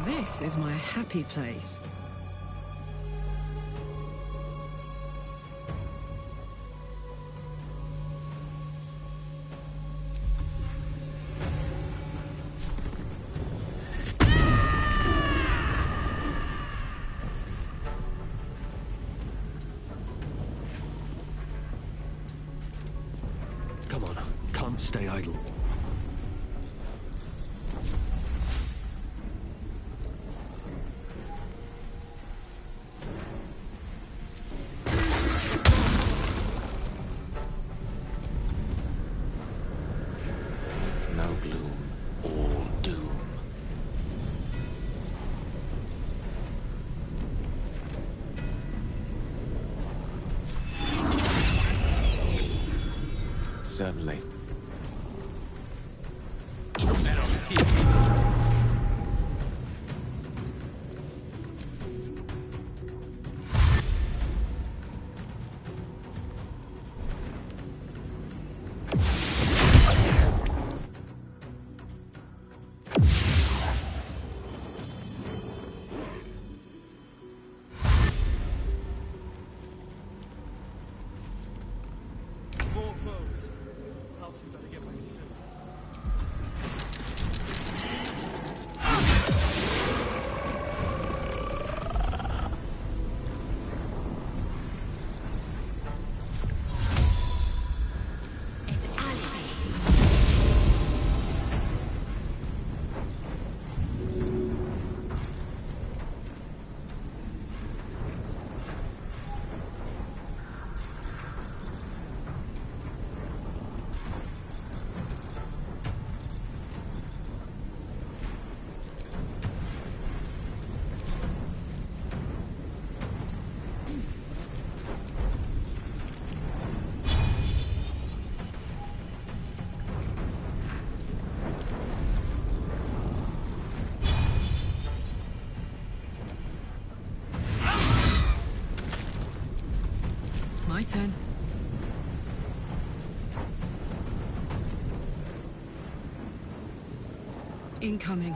This is my happy place. Come on, can't stay idle. Certainly. turn. Incoming.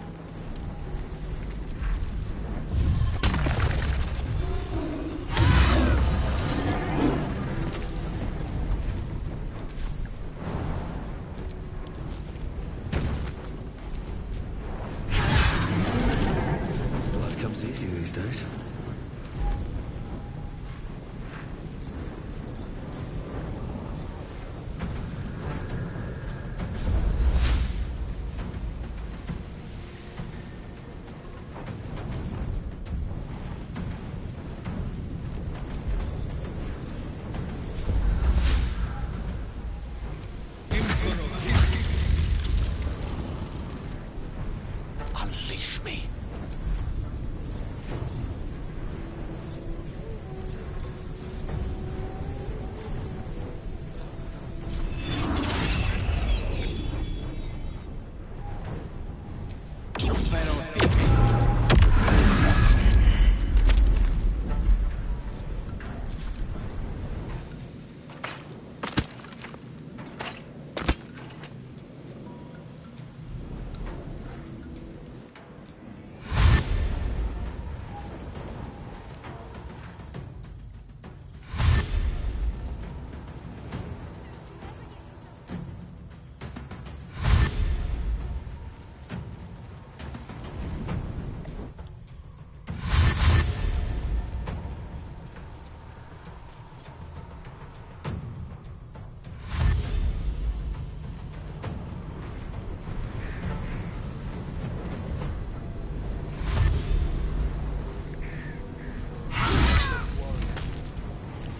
Blood comes easy these days. Unleash me.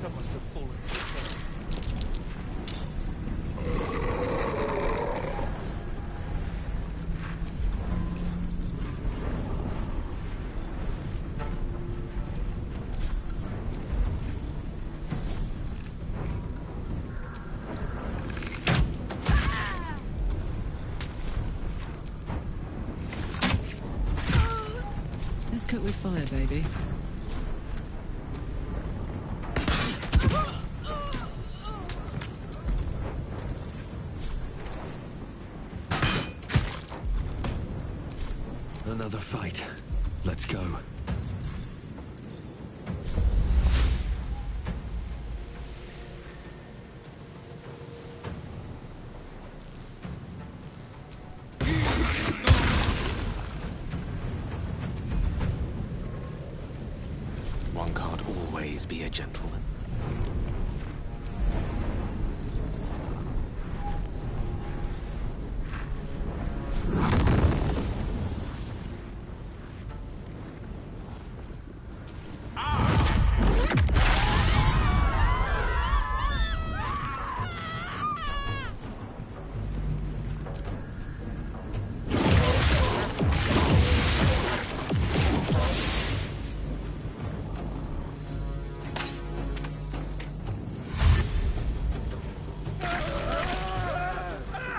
Some must have fallen to the earth. Let's cook with fire, baby. Another fight. Let's go. One can't always be a gentleman.